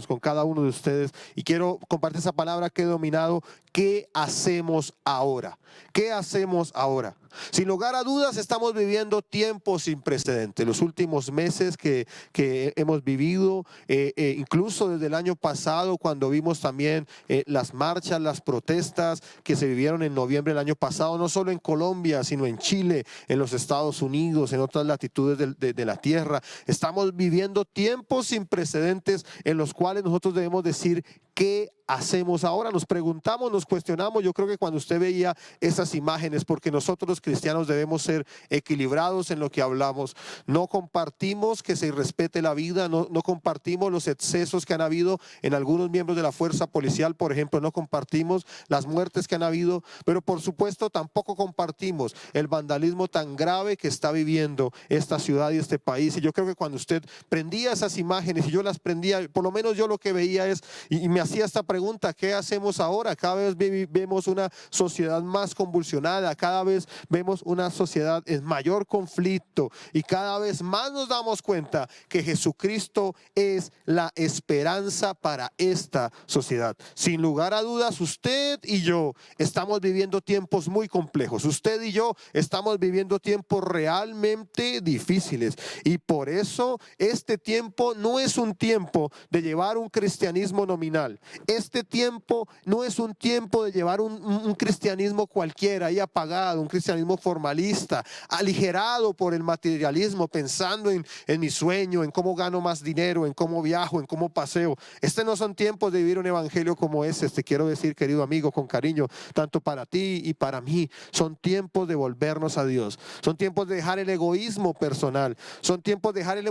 con cada uno de ustedes y quiero compartir esa palabra que he dominado. ¿Qué hacemos ahora? ¿Qué hacemos ahora? Sin lugar a dudas estamos viviendo tiempos sin precedentes. Los últimos meses que hemos vivido, incluso desde el año pasado, cuando vimos también las marchas, las protestas que se vivieron en noviembre del año pasado, no solo en Colombia, sino en Chile, en los Estados Unidos, en otras latitudes de la tierra. Estamos viviendo tiempos sin precedentes en los cuales nosotros debemos decir: ¿qué hacemos ahora? Nos preguntamos, nos cuestionamos. Yo creo que cuando usted veía esas imágenes, porque nosotros los cristianos debemos ser equilibrados en lo que hablamos. No compartimos que se irrespete la vida, no compartimos los excesos que han habido en algunos miembros de la fuerza policial, por ejemplo, no compartimos las muertes que han habido, pero por supuesto tampoco compartimos el vandalismo tan grave que está viviendo esta ciudad y este país. Y yo creo que cuando usted prendía esas imágenes, y yo las prendía, por lo menos yo lo que veía es, y me hacía esta pregunta: ¿qué hacemos ahora? Cada vez vemos una sociedad más convulsionada, cada vez vemos una sociedad en mayor conflicto y cada vez más nos damos cuenta que Jesucristo es la esperanza para esta sociedad. Sin lugar a dudas, usted y yo estamos viviendo tiempos muy complejos. Usted y yo estamos viviendo tiempos realmente difíciles y por eso este tiempo no es un tiempo de llevar un cristianismo nominal. Este tiempo no es un tiempo de llevar un cristianismo cualquiera y apagado, un cristianismo formalista, aligerado por el materialismo, pensando en mi sueño, en cómo gano más dinero, en cómo viajo, en cómo paseo. No son tiempos de vivir un evangelio como ese. Te quiero decir, querido amigo, con cariño, tanto para ti y para mí, son tiempos de volvernos a Dios. Son tiempos de dejar el egoísmo personal. Son tiempos de dejar el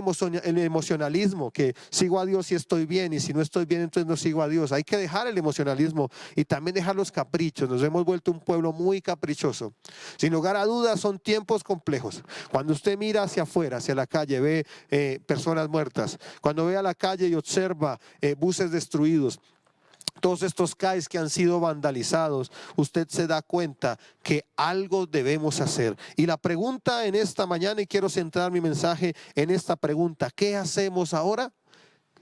emocionalismo, que sigo a Dios si estoy bien y si no estoy bien entonces no sigo a Dios. Hay que dejar el emocionalismo y también dejar los caprichos. Nos hemos vuelto un pueblo muy caprichoso. Sin lugar a dudas son tiempos complejos. Cuando usted mira hacia afuera, hacia la calle, ve personas muertas. Cuando ve a la calle y observa buses destruidos, todos estos CAIs que han sido vandalizados, usted se da cuenta que algo debemos hacer. Y la pregunta en esta mañana, y quiero centrar mi mensaje en esta pregunta: ¿qué hacemos ahora?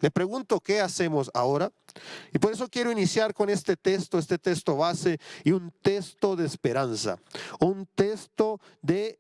Le pregunto: ¿qué hacemos ahora? Y por eso quiero iniciar con este texto base y un texto de esperanza, un texto de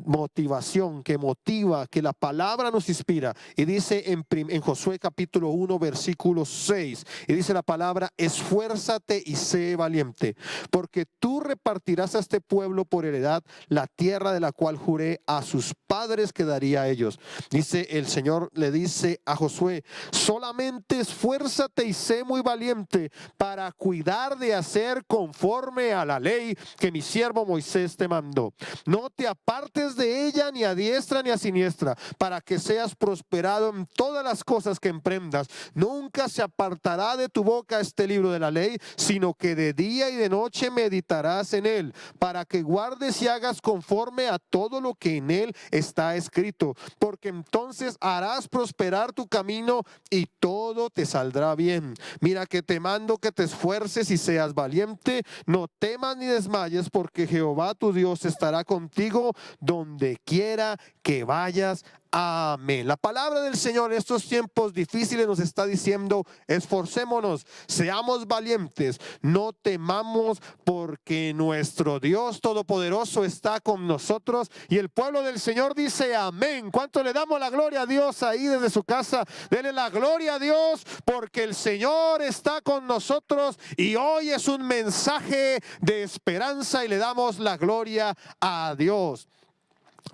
motivación, que motiva, que la palabra nos inspira. Y dice en Josué capítulo 1 versículo 6, y dice la palabra: esfuérzate y sé valiente, porque tú repartirás a este pueblo por heredad la tierra de la cual juré a sus padres que daría a ellos. Dice el Señor, le dice a Josué: solamente esfuérzate y sé muy valiente para cuidar de hacer conforme a la ley que mi siervo Moisés te mandó. No te apartes de ella ni a diestra ni a siniestra, para que seas prosperado en todas las cosas que emprendas. Nunca se apartará de tu boca este libro de la ley, sino que de día y de noche meditarás en él, para que guardes y hagas conforme a todo lo que en él está escrito, porque entonces harás prosperar tu camino y todo te saldrá bien. Mira que te mando que te esfuerces y seas valiente. No temas ni desmayes, porque Jehová tu Dios estará contigo donde quiera que vayas. Amén. La palabra del Señor en estos tiempos difíciles nos está diciendo: esforcémonos, seamos valientes, no temamos, porque nuestro Dios Todopoderoso está con nosotros. Y el pueblo del Señor dice amén. ¿Cuánto le damos la gloria a Dios ahí desde su casa? Denle la gloria a Dios, porque el Señor está con nosotros y hoy es un mensaje de esperanza y le damos la gloria a Dios.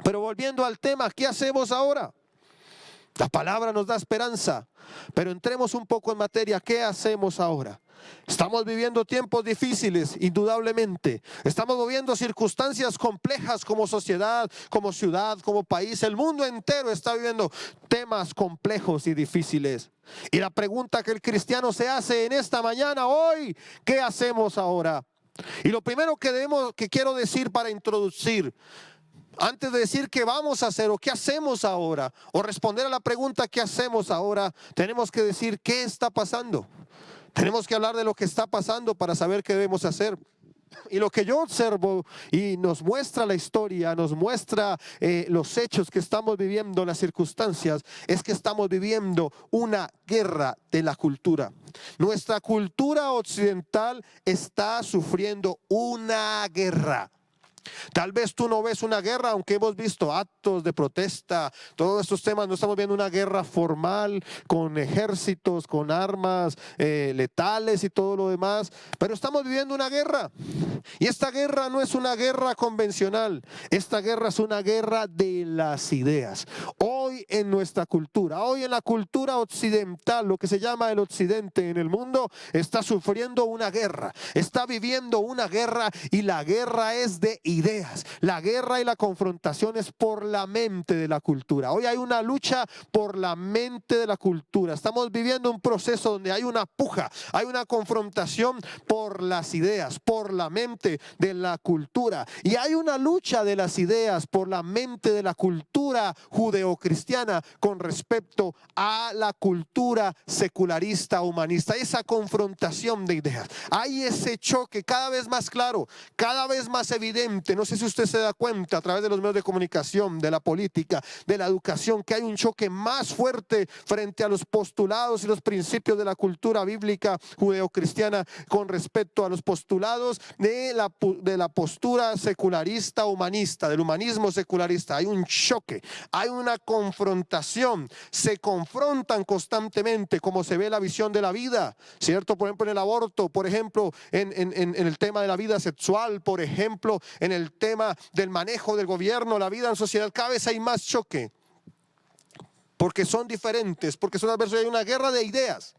Pero volviendo al tema, ¿qué hacemos ahora? La palabra nos da esperanza, pero entremos un poco en materia. ¿Qué hacemos ahora? Estamos viviendo tiempos difíciles, indudablemente. Estamos viviendo circunstancias complejas como sociedad, como ciudad, como país. El mundo entero está viviendo temas complejos y difíciles. Y la pregunta que el cristiano se hace en esta mañana, hoy: ¿qué hacemos ahora? Y lo primero que quiero decir para introducir, antes de decir qué vamos a hacer o qué hacemos ahora, o responder a la pregunta ¿qué hacemos ahora?, tenemos que decir qué está pasando. Tenemos que hablar de lo que está pasando para saber qué debemos hacer. Y lo que yo observo y nos muestra la historia, nos muestra los hechos que estamos viviendo, las circunstancias, es que estamos viviendo una guerra de la cultura. Nuestra cultura occidental está sufriendo una guerra. Tal vez tú no ves una guerra, aunque hemos visto actos de protesta, todos estos temas. No estamos viendo una guerra formal con ejércitos, con armas letales y todo lo demás, pero estamos viviendo una guerra. Y esta guerra no es una guerra convencional, esta guerra es una guerra de las ideas. Hoy en nuestra cultura, hoy en la cultura occidental, lo que se llama el occidente en el mundo, está sufriendo una guerra, está viviendo una guerra, y la guerra es de ideas. La guerra y la confrontación es por la mente de la cultura. Hoy hay una lucha por la mente de la cultura. Estamos viviendo un proceso donde hay una puja, hay una confrontación por las ideas, por la mente de la cultura. Y hay una lucha de las ideas por la mente de la cultura judeocristiana con respecto a la cultura secularista humanista. Esa confrontación de ideas. Hay ese choque cada vez más claro, cada vez más evidente. No sé si usted se da cuenta a través de los medios de comunicación, de la política, de la educación, que hay un choque más fuerte frente a los postulados y los principios de la cultura bíblica judeocristiana con respecto a los postulados de la postura secularista humanista, del humanismo secularista. Hay un choque, hay una confrontación, se confrontan constantemente como se ve la visión de la vida, ¿cierto? Por ejemplo, en el aborto, por ejemplo, en el tema de la vida sexual, por ejemplo, en el tema del manejo del gobierno, la vida en sociedad. Cada vez hay más choque, porque son diferentes, porque son adversos. Hay una guerra de ideas.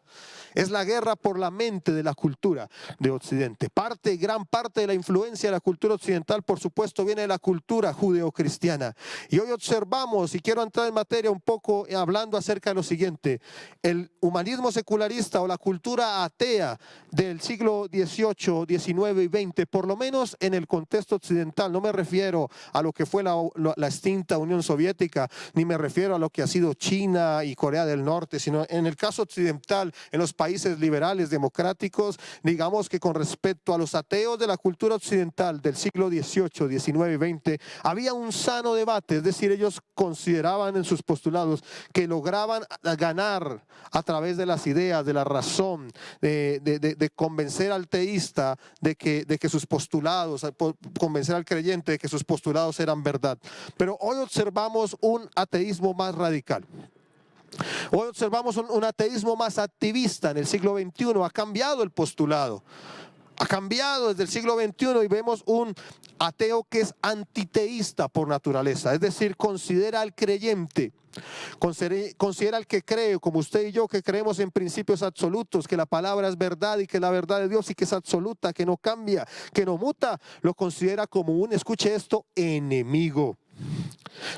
Es la guerra por la mente de la cultura de Occidente. Gran parte de la influencia de la cultura occidental, por supuesto, viene de la cultura judeocristiana. Y hoy observamos, y quiero entrar en materia un poco hablando acerca de lo siguiente: el humanismo secularista o la cultura atea del siglo XVIII, XIX y XX, por lo menos en el contexto occidental. No me refiero a lo que fue la extinta Unión Soviética, ni me refiero a lo que ha sido China y Corea del Norte, sino en el caso occidental, en los países liberales, democráticos. Digamos que con respecto a los ateos de la cultura occidental del siglo XVIII, XIX y XX, había un sano debate. Es decir, ellos consideraban en sus postulados que lograban ganar a través de las ideas, de la razón, de convencer al teísta de que sus postulados, convencer al creyente de que sus postulados eran verdad. Pero hoy observamos un ateísmo más radical. Hoy observamos un ateísmo más activista. En el siglo XXI ha cambiado el postulado. Ha cambiado desde el siglo XXI y vemos un ateo que es antiteísta por naturaleza. Es decir, considera al creyente, considera al que cree, como usted y yo, que creemos en principios absolutos, que la palabra es verdad y que la verdad de Dios y que es absoluta, que no cambia, que no muta, lo considera como un, escuche esto, enemigo.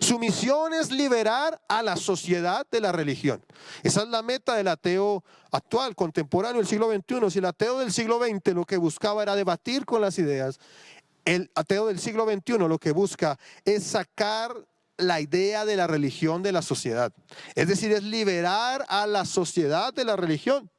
Su misión es liberar a la sociedad de la religión. Esa es la meta del ateo actual, contemporáneo, del siglo XXI. Si el ateo del siglo XX lo que buscaba era debatir con las ideas, el ateo del siglo XXI lo que busca es sacar la idea de la religión de la sociedad. Es decir, es liberar a la sociedad de la religión.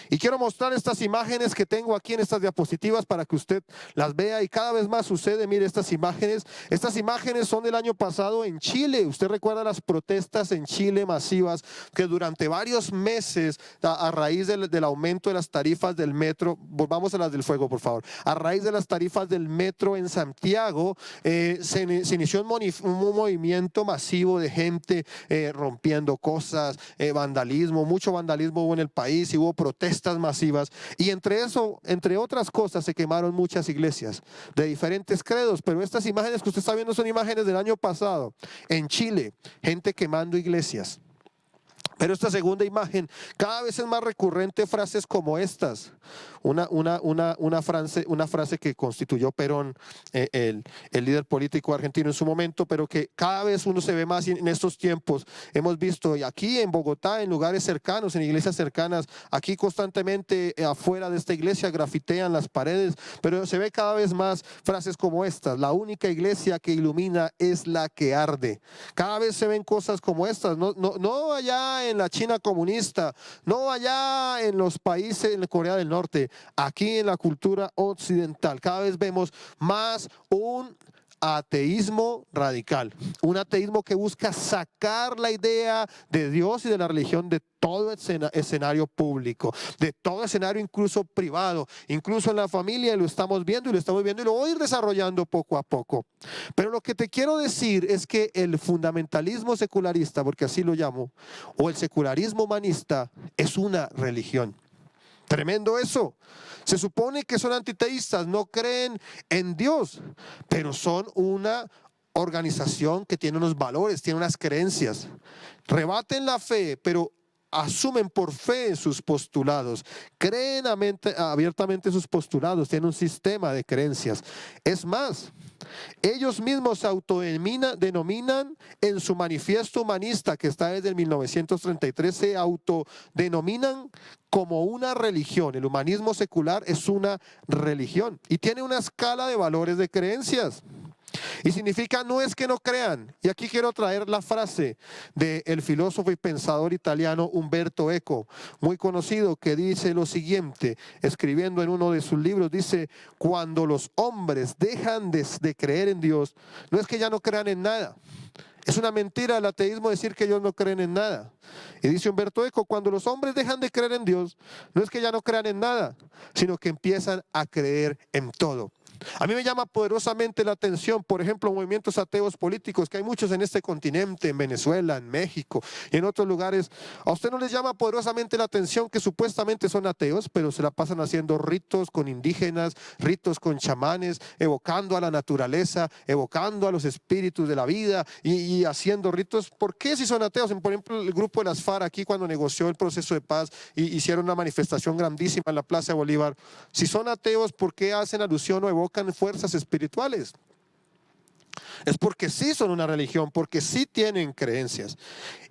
Y quiero mostrar estas imágenes que tengo aquí en estas diapositivas para que usted las vea, y cada vez más sucede. Mire estas imágenes. Estas imágenes son del año pasado en Chile. Usted recuerda las protestas en Chile masivas que durante varios meses, a raíz del aumento de las tarifas del metro, volvamos a las del fuego por favor, a raíz de las tarifas del metro en Santiago, se inició un movimiento masivo de gente rompiendo cosas, vandalismo, mucho vandalismo hubo en el país y hubo protestas masivas, y entre otras cosas, se quemaron muchas iglesias de diferentes credos. Pero estas imágenes que usted está viendo son imágenes del año pasado en Chile, gente quemando iglesias. Pero esta segunda imagen, cada vez es más recurrente frases como estas. Una frase que constituyó Perón, el líder político argentino en su momento, pero que cada vez uno se ve más en estos tiempos. Hemos visto aquí en Bogotá, en lugares cercanos, en iglesias cercanas, aquí constantemente afuera de esta iglesia grafitean las paredes, pero se ve cada vez más frases como estas: la única iglesia que ilumina es la que arde. Cada vez se ven cosas como estas, no allá allá en la China comunista, no allá en los países, en Corea del Norte, aquí en la cultura occidental. Cada vez vemos más un ateísmo radical, un ateísmo que busca sacar la idea de Dios y de la religión de todo escenario público, de todo escenario incluso privado, incluso en la familia, y lo estamos viendo y lo voy a ir desarrollando poco a poco. Pero lo que te quiero decir es que el fundamentalismo secularista, porque así lo llamo, o el secularismo humanista, es una religión. Tremendo eso. Se supone que son antiteístas, no creen en Dios, pero son una organización que tiene unos valores, tiene unas creencias. Rebaten la fe, pero asumen por fe en sus postulados, creen abiertamente sus postulados, tienen un sistema de creencias. Es más, ellos mismos se autodenominan en su manifiesto humanista, que está desde el 1933, se autodenominan como una religión. El humanismo secular es una religión y tiene una escala de valores de creencias. Y significa no es que no crean. Y aquí quiero traer la frase del filósofo y pensador italiano Umberto Eco, muy conocido, que dice lo siguiente, escribiendo en uno de sus libros, dice: cuando los hombres dejan de creer en Dios, no es que ya no crean en nada. Es una mentira el ateísmo decir que ellos no creen en nada. Y dice Umberto Eco, cuando los hombres dejan de creer en Dios, no es que ya no crean en nada, sino que empiezan a creer en todo. A mí me llama poderosamente la atención, por ejemplo, movimientos ateos políticos, que hay muchos en este continente, en Venezuela, en México y en otros lugares. ¿A usted no les llama poderosamente la atención que supuestamente son ateos, pero se la pasan haciendo ritos con indígenas, ritos con chamanes, evocando a la naturaleza, evocando a los espíritus de la vida y haciendo ritos? ¿Por qué si son ateos? Por ejemplo, el grupo de las FARC aquí, cuando negoció el proceso de paz y hicieron una manifestación grandísima en la Plaza de Bolívar, si son ateos, ¿por qué hacen alusión o evocan fuerzas espirituales? Es porque sí son una religión, porque sí tienen creencias.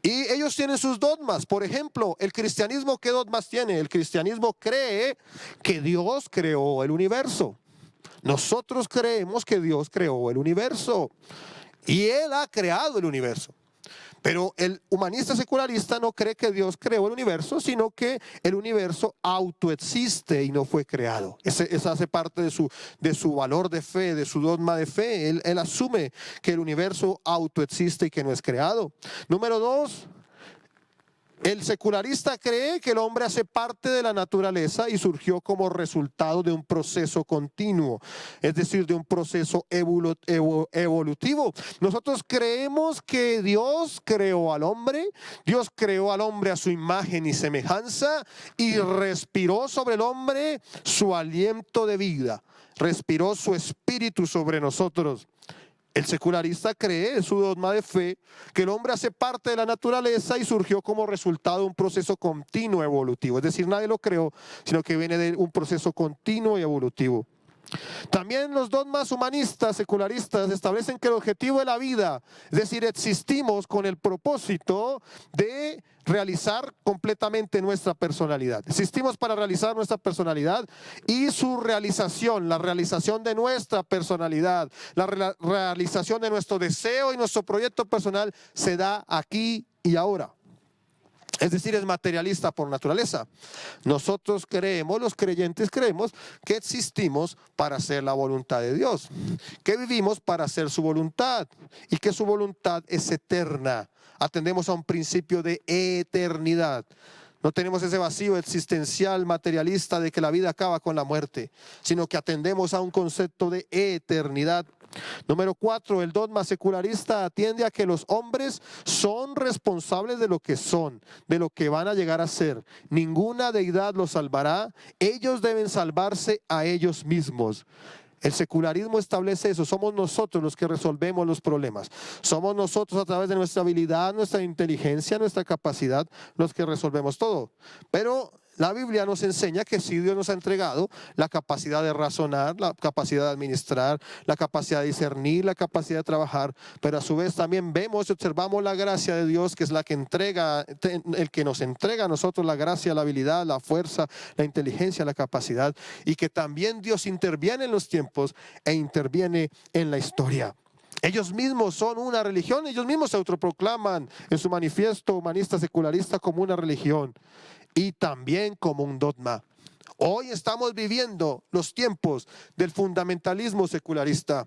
Y ellos tienen sus dogmas. Por ejemplo, el cristianismo, ¿qué dogmas tiene? El cristianismo cree que Dios creó el universo. Nosotros creemos que Dios creó el universo y Él ha creado el universo. Pero el humanista secularista no cree que Dios creó el universo, sino que el universo autoexiste y no fue creado. Esa hace parte de su valor de fe, de su dogma de fe. Él asume que el universo autoexiste y que no es creado. Número 2. El secularista cree que el hombre hace parte de la naturaleza y surgió como resultado de un proceso continuo, es decir, de un proceso evolutivo. Nosotros creemos que Dios creó al hombre a su imagen y semejanza y respiró sobre el hombre su aliento de vida, respiró su espíritu sobre nosotros. El secularista cree en su dogma de fe que el hombre hace parte de la naturaleza y surgió como resultado de un proceso continuo evolutivo. Es decir, nadie lo creó, sino que viene de un proceso continuo y evolutivo. También los dogmas humanistas, secularistas, establecen que el objetivo de la vida, es decir, existimos con el propósito de realizar completamente nuestra personalidad. Existimos para realizar nuestra personalidad y su realización, la realización de nuestra personalidad, la realización de nuestro deseo y nuestro proyecto personal se da aquí y ahora. Es decir, es materialista por naturaleza. Nosotros creemos, los creyentes creemos que existimos para hacer la voluntad de Dios, que vivimos para hacer su voluntad y que su voluntad es eterna. Atendemos a un principio de eternidad. No tenemos ese vacío existencial materialista de que la vida acaba con la muerte, sino que atendemos a un concepto de eternidad. Número 4, el dogma secularista atiende a que los hombres son responsables de lo que son, de lo que van a llegar a ser. Ninguna deidad los salvará, ellos deben salvarse a ellos mismos. El secularismo establece eso, somos nosotros los que resolvemos los problemas. Somos nosotros a través de nuestra habilidad, nuestra inteligencia, nuestra capacidad, los que resolvemos todo. Pero la Biblia nos enseña que sí, Dios nos ha entregado la capacidad de razonar, la capacidad de administrar, la capacidad de discernir, la capacidad de trabajar, pero a su vez también vemos y observamos la gracia de Dios, que es la que entrega, el que nos entrega a nosotros la gracia, la habilidad, la fuerza, la inteligencia, la capacidad, y que también Dios interviene en los tiempos e interviene en la historia. Ellos mismos son una religión, ellos mismos se autoproclaman en su manifiesto humanista secularista como una religión y también como un dogma. Hoy estamos viviendo los tiempos del fundamentalismo secularista.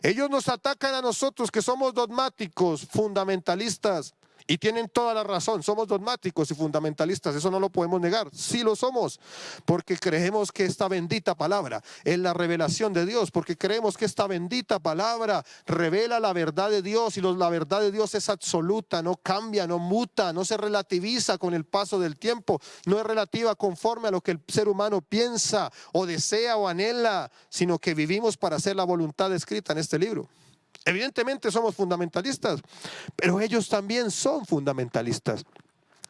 Ellos nos atacan a nosotros que somos dogmáticos, fundamentalistas, y tienen toda la razón. Somos dogmáticos y fundamentalistas, eso no lo podemos negar. Sí lo somos, porque creemos que esta bendita palabra es la revelación de Dios, porque creemos que esta bendita palabra revela la verdad de Dios, y la verdad de Dios es absoluta, no cambia, no muta, no se relativiza con el paso del tiempo, no es relativa conforme a lo que el ser humano piensa o desea o anhela, sino que vivimos para hacer la voluntad escrita en este libro. Evidentemente somos fundamentalistas, pero ellos también son fundamentalistas.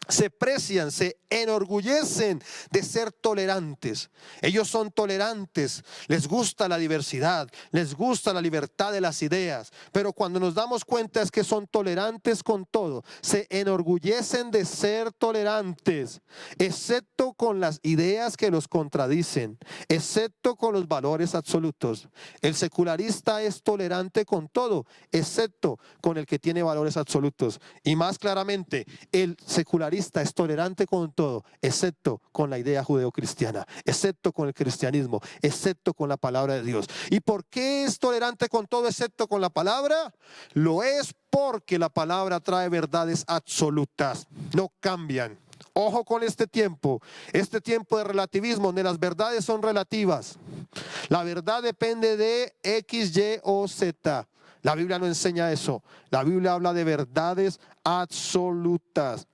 Se precian, se enorgullecen de ser tolerantes. Ellos son tolerantes, les gusta la diversidad, les gusta la libertad de las ideas, pero cuando nos damos cuenta es que son tolerantes con todo. Se enorgullecen de ser tolerantes, excepto con las ideas que los contradicen, excepto con los valores absolutos. El secularista es tolerante con todo, excepto con el que tiene valores absolutos. Y más claramente, el secularista es tolerante con todo, excepto con la idea judeocristiana, excepto con el cristianismo, excepto con la palabra de Dios. ¿Y por qué es tolerante con todo excepto con la palabra? Lo es porque la palabra trae verdades absolutas, no cambian. Ojo con este tiempo de relativismo, donde las verdades son relativas. La verdad depende de X, Y o Z. La Biblia no enseña eso. La Biblia habla de verdades absolutas.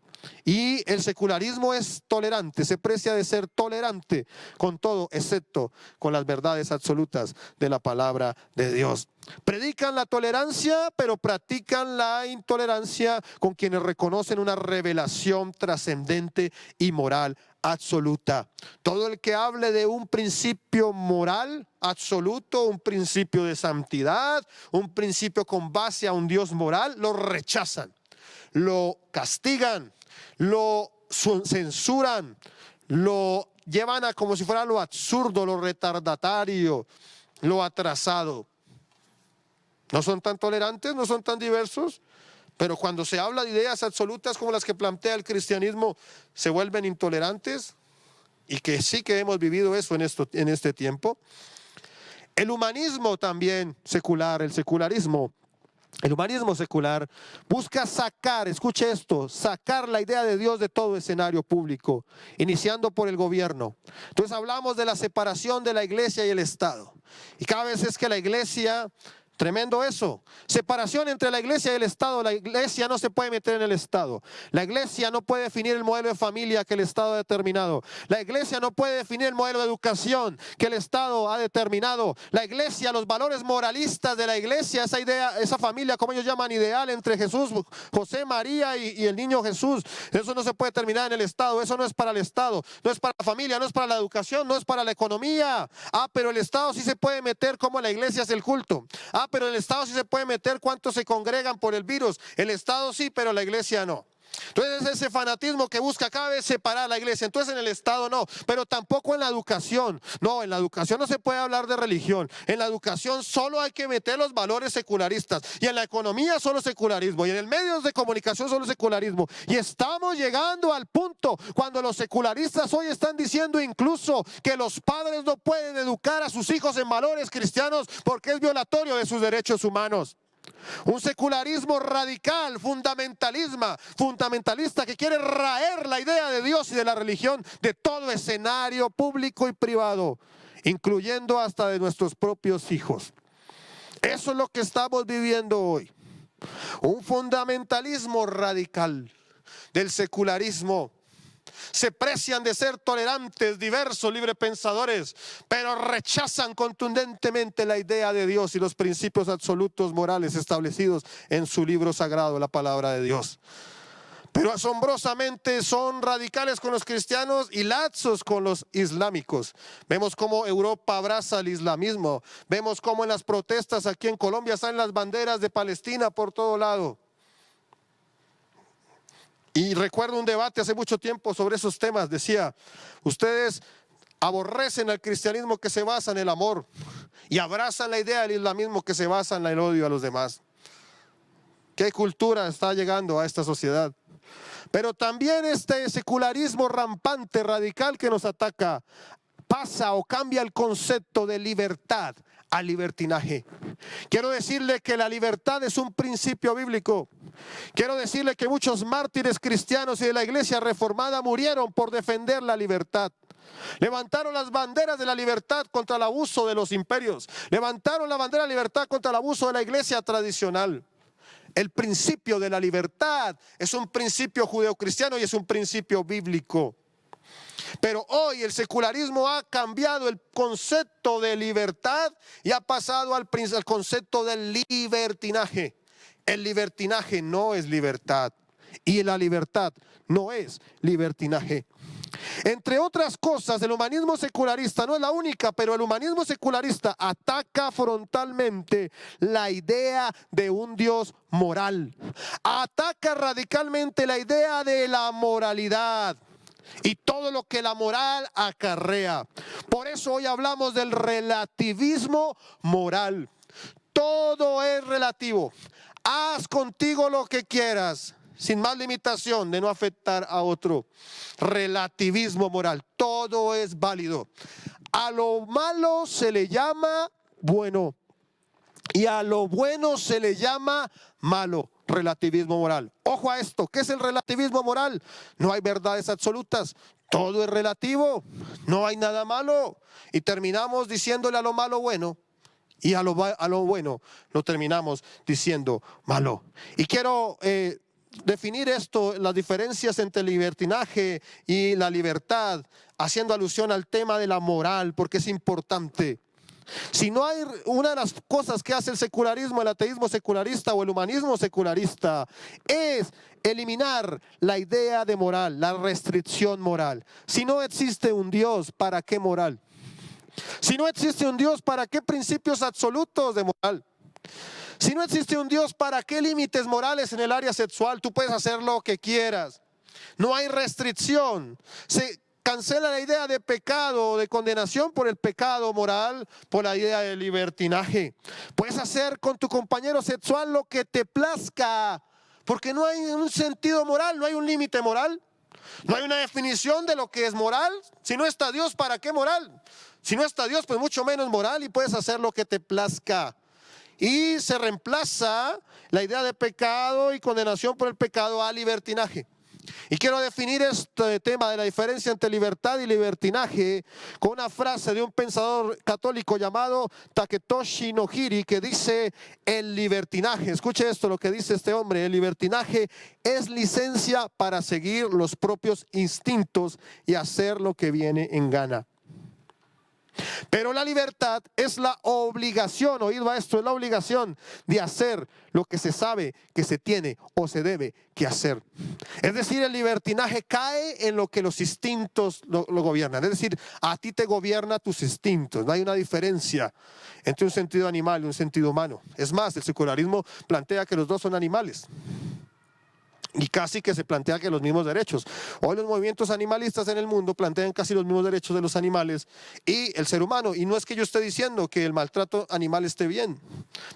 Y el secularismo es tolerante, se precia de ser tolerante con todo, excepto con las verdades absolutas de la palabra de Dios. Predican la tolerancia, pero practican la intolerancia con quienes reconocen una revelación trascendente y moral absoluta. Todo el que hable de un principio moral absoluto, un principio de santidad, un principio con base a un Dios moral, lo rechazan, lo castigan, lo censuran, lo llevan a como si fuera lo absurdo, lo retardatario, lo atrasado. No son tan tolerantes, no son tan diversos, pero cuando se habla de ideas absolutas como las que plantea el cristianismo, se vuelven intolerantes, y que sí que hemos vivido eso en este tiempo. El humanismo también secular, el humanismo secular busca sacar, escuche esto, sacar la idea de Dios de todo escenario público, iniciando por el gobierno. Entonces hablamos de la separación de la iglesia y el Estado. Y cada vez es que la iglesia, tremendo eso, separación entre la iglesia y el Estado. La iglesia no se puede meter en el Estado. La iglesia no puede definir el modelo de familia que el Estado ha determinado. La iglesia no puede definir el modelo de educación que el Estado ha determinado. La iglesia, los valores moralistas de la iglesia, esa idea, esa familia, como ellos llaman, ideal entre Jesús, José, María y el niño Jesús, eso no se puede determinar en el Estado. Eso no es para el Estado, no es para la familia, no es para la educación, no es para la economía. Pero el Estado sí se puede meter como la iglesia es el culto. Pero el Estado sí se puede meter cuántos se congregan por el virus. El Estado sí, pero la iglesia no. Entonces ese fanatismo que busca cada vez separar a la iglesia. Entonces en el Estado no, pero tampoco en la educación. No, en la educación no se puede hablar de religión. En la educación solo hay que meter los valores secularistas. Y en la economía solo secularismo. Y en el medios de comunicación solo secularismo. Y estamos llegando al punto cuando los secularistas hoy están diciendo incluso que los padres no pueden educar a sus hijos en valores cristianos porque es violatorio de sus derechos humanos. Un secularismo radical, fundamentalista, que quiere raer la idea de Dios y de la religión de todo escenario público y privado, incluyendo hasta de nuestros propios hijos. Eso es lo que estamos viviendo hoy. Un fundamentalismo radical del secularismo. Se precian de ser tolerantes, diversos, librepensadores, pero rechazan contundentemente la idea de Dios y los principios absolutos morales establecidos en su libro sagrado, la palabra de Dios. Pero asombrosamente son radicales con los cristianos y laxos con los islámicos. Vemos cómo Europa abraza el islamismo. Vemos cómo en las protestas aquí en Colombia salen las banderas de Palestina por todo lado. Y recuerdo un debate hace mucho tiempo sobre esos temas. Decía, ustedes aborrecen al cristianismo que se basa en el amor y abrazan la idea del islamismo que se basa en el odio a los demás. ¿Qué cultura está llegando a esta sociedad? Pero también este secularismo rampante, radical que nos ataca, pasa o cambia el concepto de libertad a libertinaje. Quiero decirle que la libertad es un principio bíblico. Quiero decirle que muchos mártires cristianos y de la iglesia reformada murieron por defender la libertad. Levantaron las banderas de la libertad contra el abuso de los imperios. Levantaron la bandera de la libertad contra el abuso de la iglesia tradicional. El principio de la libertad es un principio judeocristiano y es un principio bíblico. Pero hoy el secularismo ha cambiado el concepto de libertad y ha pasado al concepto del libertinaje. El libertinaje no es libertad y la libertad no es libertinaje. Entre otras cosas, el humanismo secularista no es la única, pero el humanismo secularista ataca frontalmente la idea de un Dios moral. Ataca radicalmente la idea de la moralidad y todo lo que la moral acarrea. Por eso hoy hablamos del relativismo moral. Todo es relativo. Haz contigo lo que quieras, sin más limitación de no afectar a otro. Relativismo moral. Todo es válido. A lo malo se le llama bueno y a lo bueno se le llama malo. Relativismo moral. Ojo a esto. ¿Qué es el relativismo moral? No hay verdades absolutas. Todo es relativo. No hay nada malo. Y terminamos diciéndole a lo malo bueno. Y a lo bueno lo terminamos diciendo malo. Y quiero definir esto, las diferencias entre el libertinaje y la libertad, haciendo alusión al tema de la moral, porque es importante. Si no hay una de las cosas que hace el secularismo, el ateísmo secularista o el humanismo secularista, es eliminar la idea de moral, la restricción moral. Si no existe un Dios, ¿para qué moral? Si no existe un Dios, ¿para qué principios absolutos de moral? Si no existe un Dios, ¿para qué límites morales en el área sexual? Tú puedes hacer lo que quieras. No hay restricción. Se cancela la idea de pecado o de condenación por el pecado moral, por la idea de libertinaje. Puedes hacer con tu compañero sexual lo que te plazca, porque no hay un sentido moral, no hay un límite moral. No hay una definición de lo que es moral. Si no está Dios, ¿para qué moral? Si no está Dios, pues mucho menos moral y puedes hacer lo que te plazca. Y se reemplaza la idea de pecado y condenación por el pecado a libertinaje. Y quiero definir este tema de la diferencia entre libertad y libertinaje con una frase de un pensador católico llamado Taketoshi Nojiri, que dice: el libertinaje, escuche esto lo que dice este hombre, el libertinaje es licencia para seguir los propios instintos y hacer lo que viene en gana. Pero la libertad es la obligación, oído a esto, es la obligación de hacer lo que se sabe que se tiene o se debe que hacer. Es decir, el libertinaje cae en lo que los instintos lo gobiernan. Es decir, a ti te gobierna tus instintos. No hay una diferencia entre un sentido animal y un sentido humano. Es más, el secularismo plantea que los dos son animales. Y casi que se plantea que los mismos derechos. Hoy los movimientos animalistas en el mundo plantean casi los mismos derechos de los animales y el ser humano. Y no es que yo esté diciendo que el maltrato animal esté bien,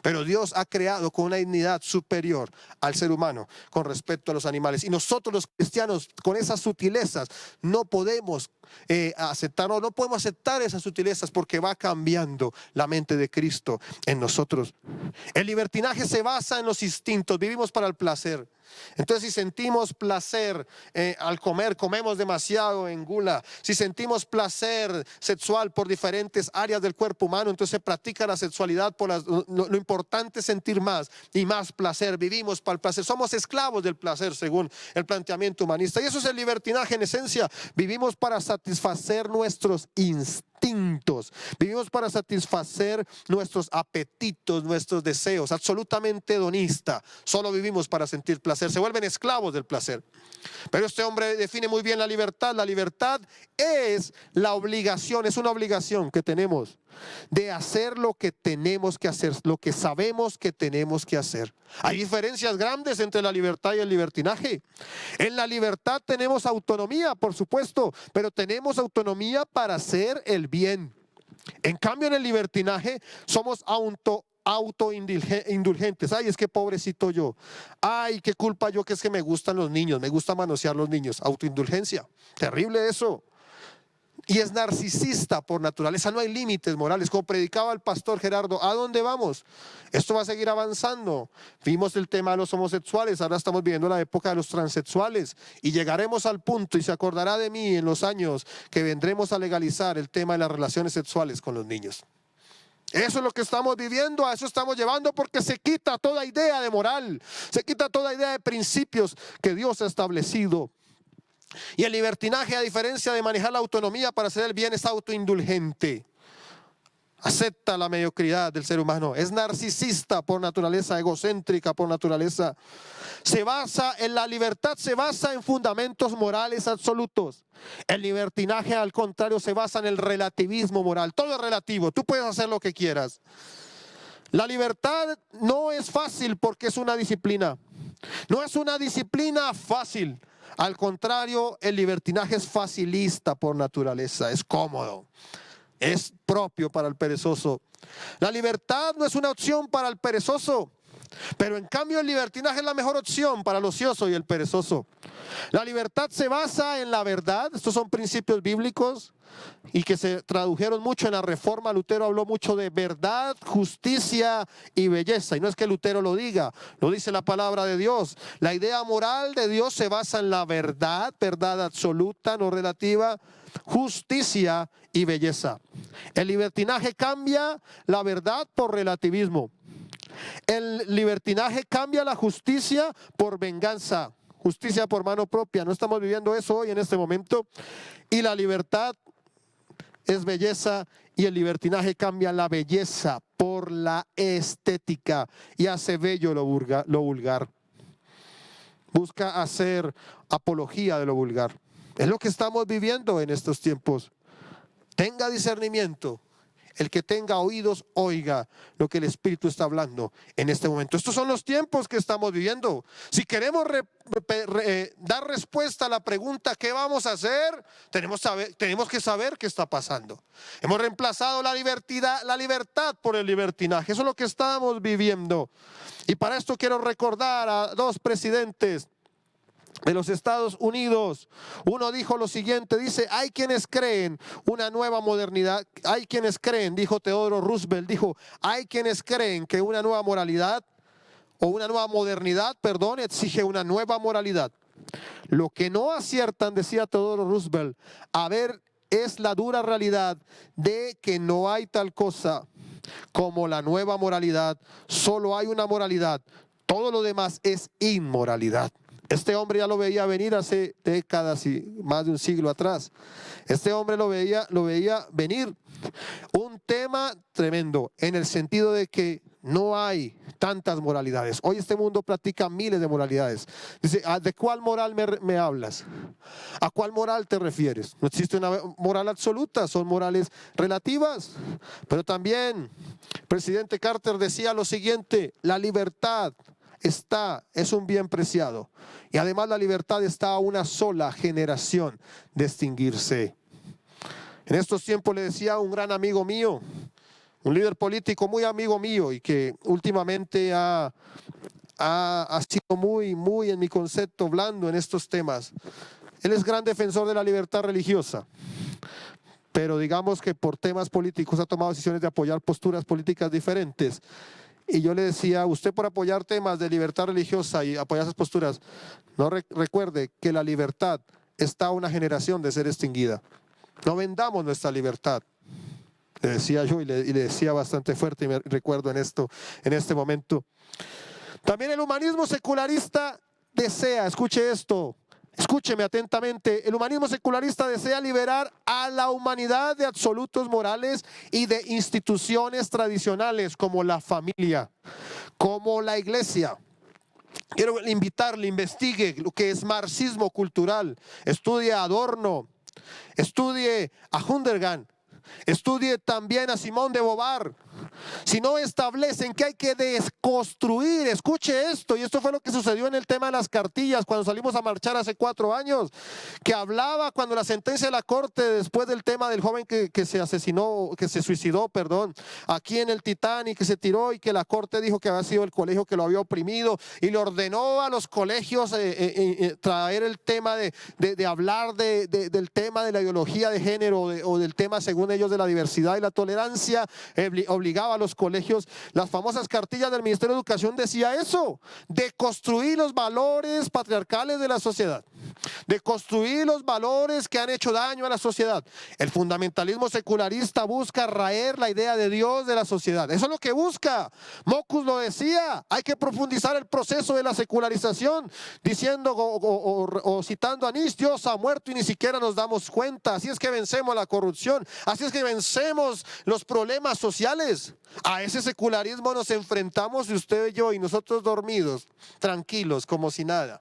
pero Dios ha creado con una dignidad superior al ser humano con respecto a los animales. Y nosotros los cristianos, con esas sutilezas, no podemos no podemos aceptar esas sutilezas, porque va cambiando la mente de Cristo en nosotros. El libertinaje se basa en los instintos. Vivimos para el placer. Entonces, si sentimos placer al comer, comemos demasiado en gula. Si sentimos placer sexual por diferentes áreas del cuerpo humano, entonces se practica la sexualidad. Lo importante es sentir más y más placer. Vivimos para el placer. Somos esclavos del placer según el planteamiento humanista. Y eso es el libertinaje en esencia. Vivimos para satisfacer nuestros instintos. instintos, vivimos para satisfacer nuestros apetitos, nuestros deseos, absolutamente hedonista. Solo vivimos para sentir placer, se vuelven esclavos del placer. Pero este hombre define muy bien la libertad. La libertad es la obligación, es una obligación que tenemos de hacer lo que tenemos que hacer, lo que sabemos que tenemos que hacer. Hay diferencias grandes entre la libertad y el libertinaje. En la libertad tenemos autonomía, por supuesto, pero tenemos autonomía para hacer el bien. En cambio, en el libertinaje somos autoindulgentes. Ay, es que pobrecito yo. Ay, qué culpa yo, que es que me gustan los niños, me gusta manosear los niños. Autoindulgencia, terrible eso. Y es narcisista por naturaleza, no hay límites morales. Como predicaba el pastor Gerardo, ¿a dónde vamos? Esto va a seguir avanzando. Vimos el tema de los homosexuales, ahora estamos viviendo la época de los transexuales y llegaremos al punto, y se acordará de mí en los años que vendremos a legalizar el tema de las relaciones sexuales con los niños. Eso es lo que estamos viviendo, a eso estamos llevando, porque se quita toda idea de moral, se quita toda idea de principios que Dios ha establecido. Y el libertinaje, a diferencia de manejar la autonomía para hacer el bien, es autoindulgente. Acepta la mediocridad del ser humano. Es narcisista por naturaleza, egocéntrica por naturaleza. La libertad se basa en fundamentos morales absolutos. El libertinaje, al contrario, se basa en el relativismo moral. Todo es relativo, tú puedes hacer lo que quieras. La libertad no es fácil porque es una disciplina. No es una disciplina fácil. Al contrario, el libertinaje es facilista por naturaleza, es cómodo, es propio para el perezoso. La libertad no es una opción para el perezoso, pero en cambio el libertinaje es la mejor opción para el ocioso y el perezoso. La libertad se basa en la verdad. Estos son principios bíblicos y que se tradujeron mucho en la Reforma. Lutero habló mucho de verdad, justicia y belleza. Y no es que Lutero lo diga, lo dice la palabra de Dios. La idea moral de Dios se basa en la verdad, verdad absoluta, no relativa, justicia y belleza. El libertinaje cambia la verdad por relativismo. El libertinaje cambia la justicia por venganza, justicia por mano propia. No estamos viviendo eso hoy en este momento. Y la libertad es belleza, y el libertinaje cambia la belleza por la estética y hace bello lo vulgar. Busca hacer apología de lo vulgar. Es lo que estamos viviendo en estos tiempos. Tenga discernimiento. El que tenga oídos, oiga lo que el Espíritu está hablando en este momento. Estos son los tiempos que estamos viviendo. Si queremos dar respuesta a la pregunta ¿qué vamos a hacer? Tenemos que saber qué está pasando. Hemos reemplazado la libertad por el libertinaje. Eso es lo que estamos viviendo. Y para esto quiero recordar a dos presidentes de los Estados Unidos. Uno dijo lo siguiente, dice: hay quienes creen una nueva modernidad, hay quienes creen, dijo Theodore Roosevelt, dijo: hay quienes creen que una nueva moralidad o una nueva modernidad, exige una nueva moralidad. Lo que no aciertan, decía Theodore Roosevelt, es la dura realidad de que no hay tal cosa como la nueva moralidad. Solo hay una moralidad, todo lo demás es inmoralidad. Este hombre ya lo veía venir hace décadas y más de un siglo atrás. Este hombre lo veía venir. Un tema tremendo en el sentido de que no hay tantas moralidades. Hoy este mundo practica miles de moralidades. Dice: ¿de cuál moral me hablas? ¿A cuál moral te refieres? No existe una moral absoluta, son morales relativas. Pero también el presidente Carter decía lo siguiente: la libertad es un bien preciado, y además la libertad está a una sola generación de extinguirse. En estos tiempos le decía a un gran amigo mío, un líder político muy amigo mío y que últimamente ha sido muy en mi concepto blando en estos temas. Él es gran defensor de la libertad religiosa, pero digamos que por temas políticos ha tomado decisiones de apoyar posturas políticas diferentes. Y yo le decía: usted, por apoyar temas de libertad religiosa y apoyar esas posturas, no recuerde que la libertad está a una generación de ser extinguida. No vendamos nuestra libertad. Le decía yo y le decía bastante fuerte, y me recuerdo en este momento. También el humanismo secularista desea, escuche esto, Escúcheme atentamente, el humanismo secularista desea liberar a la humanidad de absolutos morales y de instituciones tradicionales como la familia, como la iglesia. Quiero invitarle, investigue lo que es marxismo cultural, estudie a Adorno, estudie a Hundergan, estudie también a Simón de Beauvoir. Si no establecen que hay que desconstruir, escuche esto, y esto fue lo que sucedió en el tema de las cartillas cuando salimos a marchar hace 4 años, que hablaba cuando la sentencia de la corte, después del tema del joven que se asesinó, que se suicidó, perdón, aquí en el Titanic, que se tiró y que la corte dijo que había sido el colegio que lo había oprimido y le ordenó a los colegios traer el tema de hablar del tema de la ideología de género o del tema, según ellos, de la diversidad y la tolerancia, obligaba a los colegios. Las famosas cartillas del Ministerio de Educación decía eso, de construir los valores patriarcales de la sociedad, de construir los valores que han hecho daño a la sociedad. El fundamentalismo secularista busca raer la idea de Dios de la sociedad. Eso es lo que busca. Mockus lo decía, hay que profundizar el proceso de la secularización, diciendo o citando a Nietzsche, Dios ha muerto y ni siquiera nos damos cuenta. Así es que vencemos la corrupción, así es que vencemos los problemas sociales. A ese secularismo nos enfrentamos usted y yo, y nosotros dormidos, tranquilos, como si nada.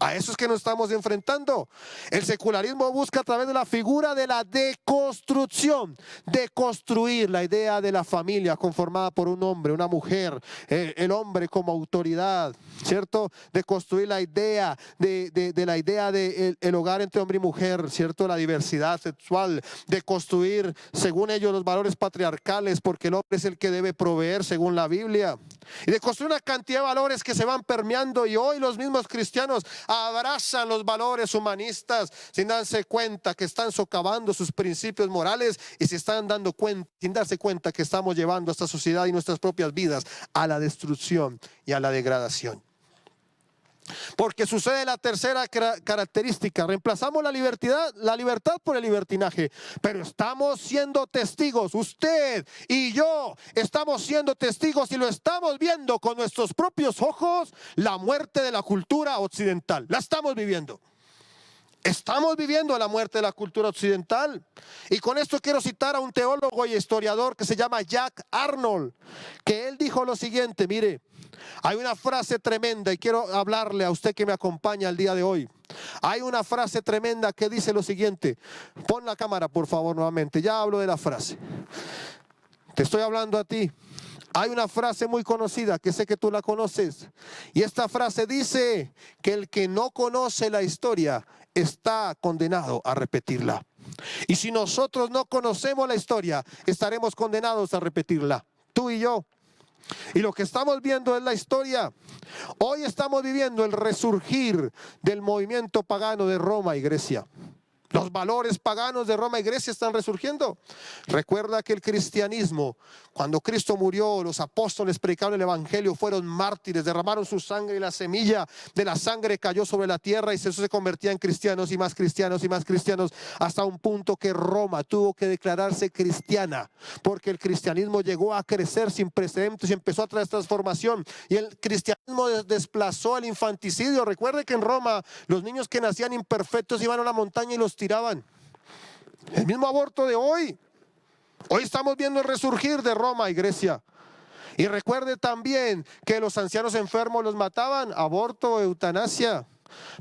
A eso es que nos estamos enfrentando. El secularismo busca a través de la figura de la deconstrucción, deconstruir la idea de la familia conformada por un hombre, una mujer, el hombre como autoridad, ¿cierto? Deconstruir la idea de la idea de el hogar entre hombre y mujer, ¿cierto? La diversidad sexual, deconstruir, según ellos, los valores patriarcales, porque el hombre es el que debe proveer según la Biblia. Y deconstruir una cantidad de valores que se van permeando, y hoy los mismos cristianos abrazan los valores humanistas sin darse cuenta que están socavando sus principios morales y se están dando cuenta, sin darse cuenta que estamos llevando a esta sociedad y nuestras propias vidas a la destrucción y a la degradación. Porque sucede la tercera característica: reemplazamos la libertad por el libertinaje, pero estamos siendo testigos, usted y yo estamos siendo testigos y lo estamos viendo con nuestros propios ojos, la muerte de la cultura occidental. La estamos viviendo. Estamos viviendo la muerte de la cultura occidental. Y con esto quiero citar a un teólogo y historiador que se llama Jack Arnold, que él dijo lo siguiente: mire, hay una frase tremenda y quiero hablarle a usted que me acompaña el día de hoy. Hay una frase tremenda que dice lo siguiente. Pon la cámara, por favor, nuevamente. Ya hablo de la frase. Te estoy hablando a ti. Hay una frase muy conocida que sé que tú la conoces. Y esta frase dice que el que no conoce la historia está condenado a repetirla. Y si nosotros no conocemos la historia, estaremos condenados a repetirla. Tú y yo. Y lo que estamos viendo es la historia. Hoy estamos viviendo el resurgir del movimiento pagano de Roma y Grecia. Los valores paganos de Roma y Grecia están resurgiendo. Recuerda que el cristianismo, cuando Cristo murió, los apóstoles predicaron el evangelio, fueron mártires, derramaron su sangre y la semilla de la sangre cayó sobre la tierra y eso se convertía en cristianos y más cristianos y más cristianos, hasta un punto que Roma tuvo que declararse cristiana, porque el cristianismo llegó a crecer sin precedentes y empezó a traer transformación, y el cristianismo desplazó el infanticidio. Recuerde que en Roma los niños que nacían imperfectos iban a una montaña y los tiraban. El mismo aborto de hoy. Hoy estamos viendo el resurgir de Roma y Grecia. Y recuerde también que los ancianos enfermos los mataban, aborto, eutanasia.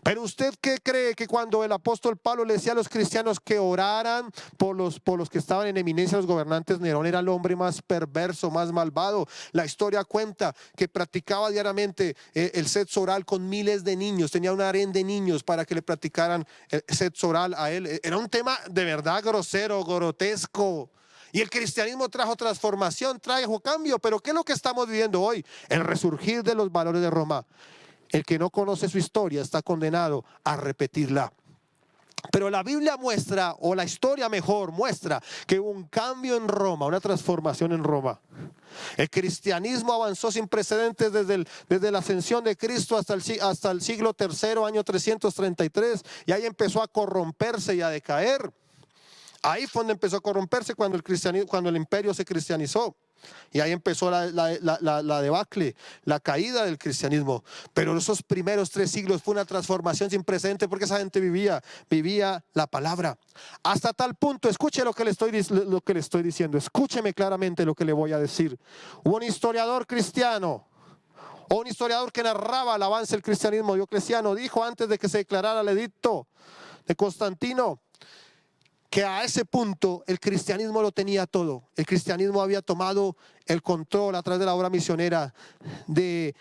Pero usted, ¿qué cree? Que cuando el apóstol Pablo le decía a los cristianos que oraran por los que estaban en eminencia, los gobernantes, Nerón era el hombre más perverso, más malvado. La historia cuenta que practicaba diariamente el sexo oral con miles de niños, tenía un harén de niños para que le practicaran el sexo oral a él. Era un tema de verdad grosero, grotesco. Y el cristianismo trajo transformación, trajo cambio. Pero ¿qué es lo que estamos viviendo hoy? El resurgir de los valores de Roma. El que no conoce su historia está condenado a repetirla. Pero la Biblia muestra, o la historia mejor muestra, que hubo un cambio en Roma, una transformación en Roma. El cristianismo avanzó sin precedentes desde la ascensión de Cristo hasta el siglo III, año 333, y ahí empezó a corromperse y a decaer. Ahí fue donde empezó a corromperse cuando el imperio se cristianizó. Y ahí empezó la debacle, la caída del cristianismo. Pero esos primeros 3 siglos fue una transformación sin precedente porque esa gente vivía la palabra. Hasta tal punto, escuche lo que le estoy diciendo, escúcheme claramente lo que le voy a decir. Hubo un historiador cristiano, o un historiador que narraba el avance del cristianismo diocleciano, dijo antes de que se declarara el edicto de Constantino, que a ese punto el cristianismo lo tenía todo. El cristianismo había tomado el control a través de la obra misionera de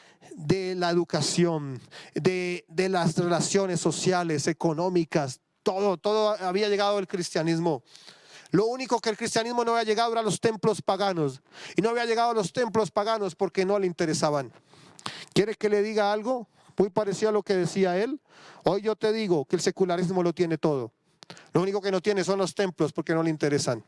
la educación, de las relaciones sociales, económicas, todo había llegado el cristianismo. Lo único que el cristianismo no había llegado eran los templos paganos. Y no había llegado a los templos paganos porque no le interesaban. ¿Quiere que le diga algo? Muy parecido a lo que decía él. Hoy yo te digo que el secularismo lo tiene todo. Lo único que no tiene son los templos porque no le interesan.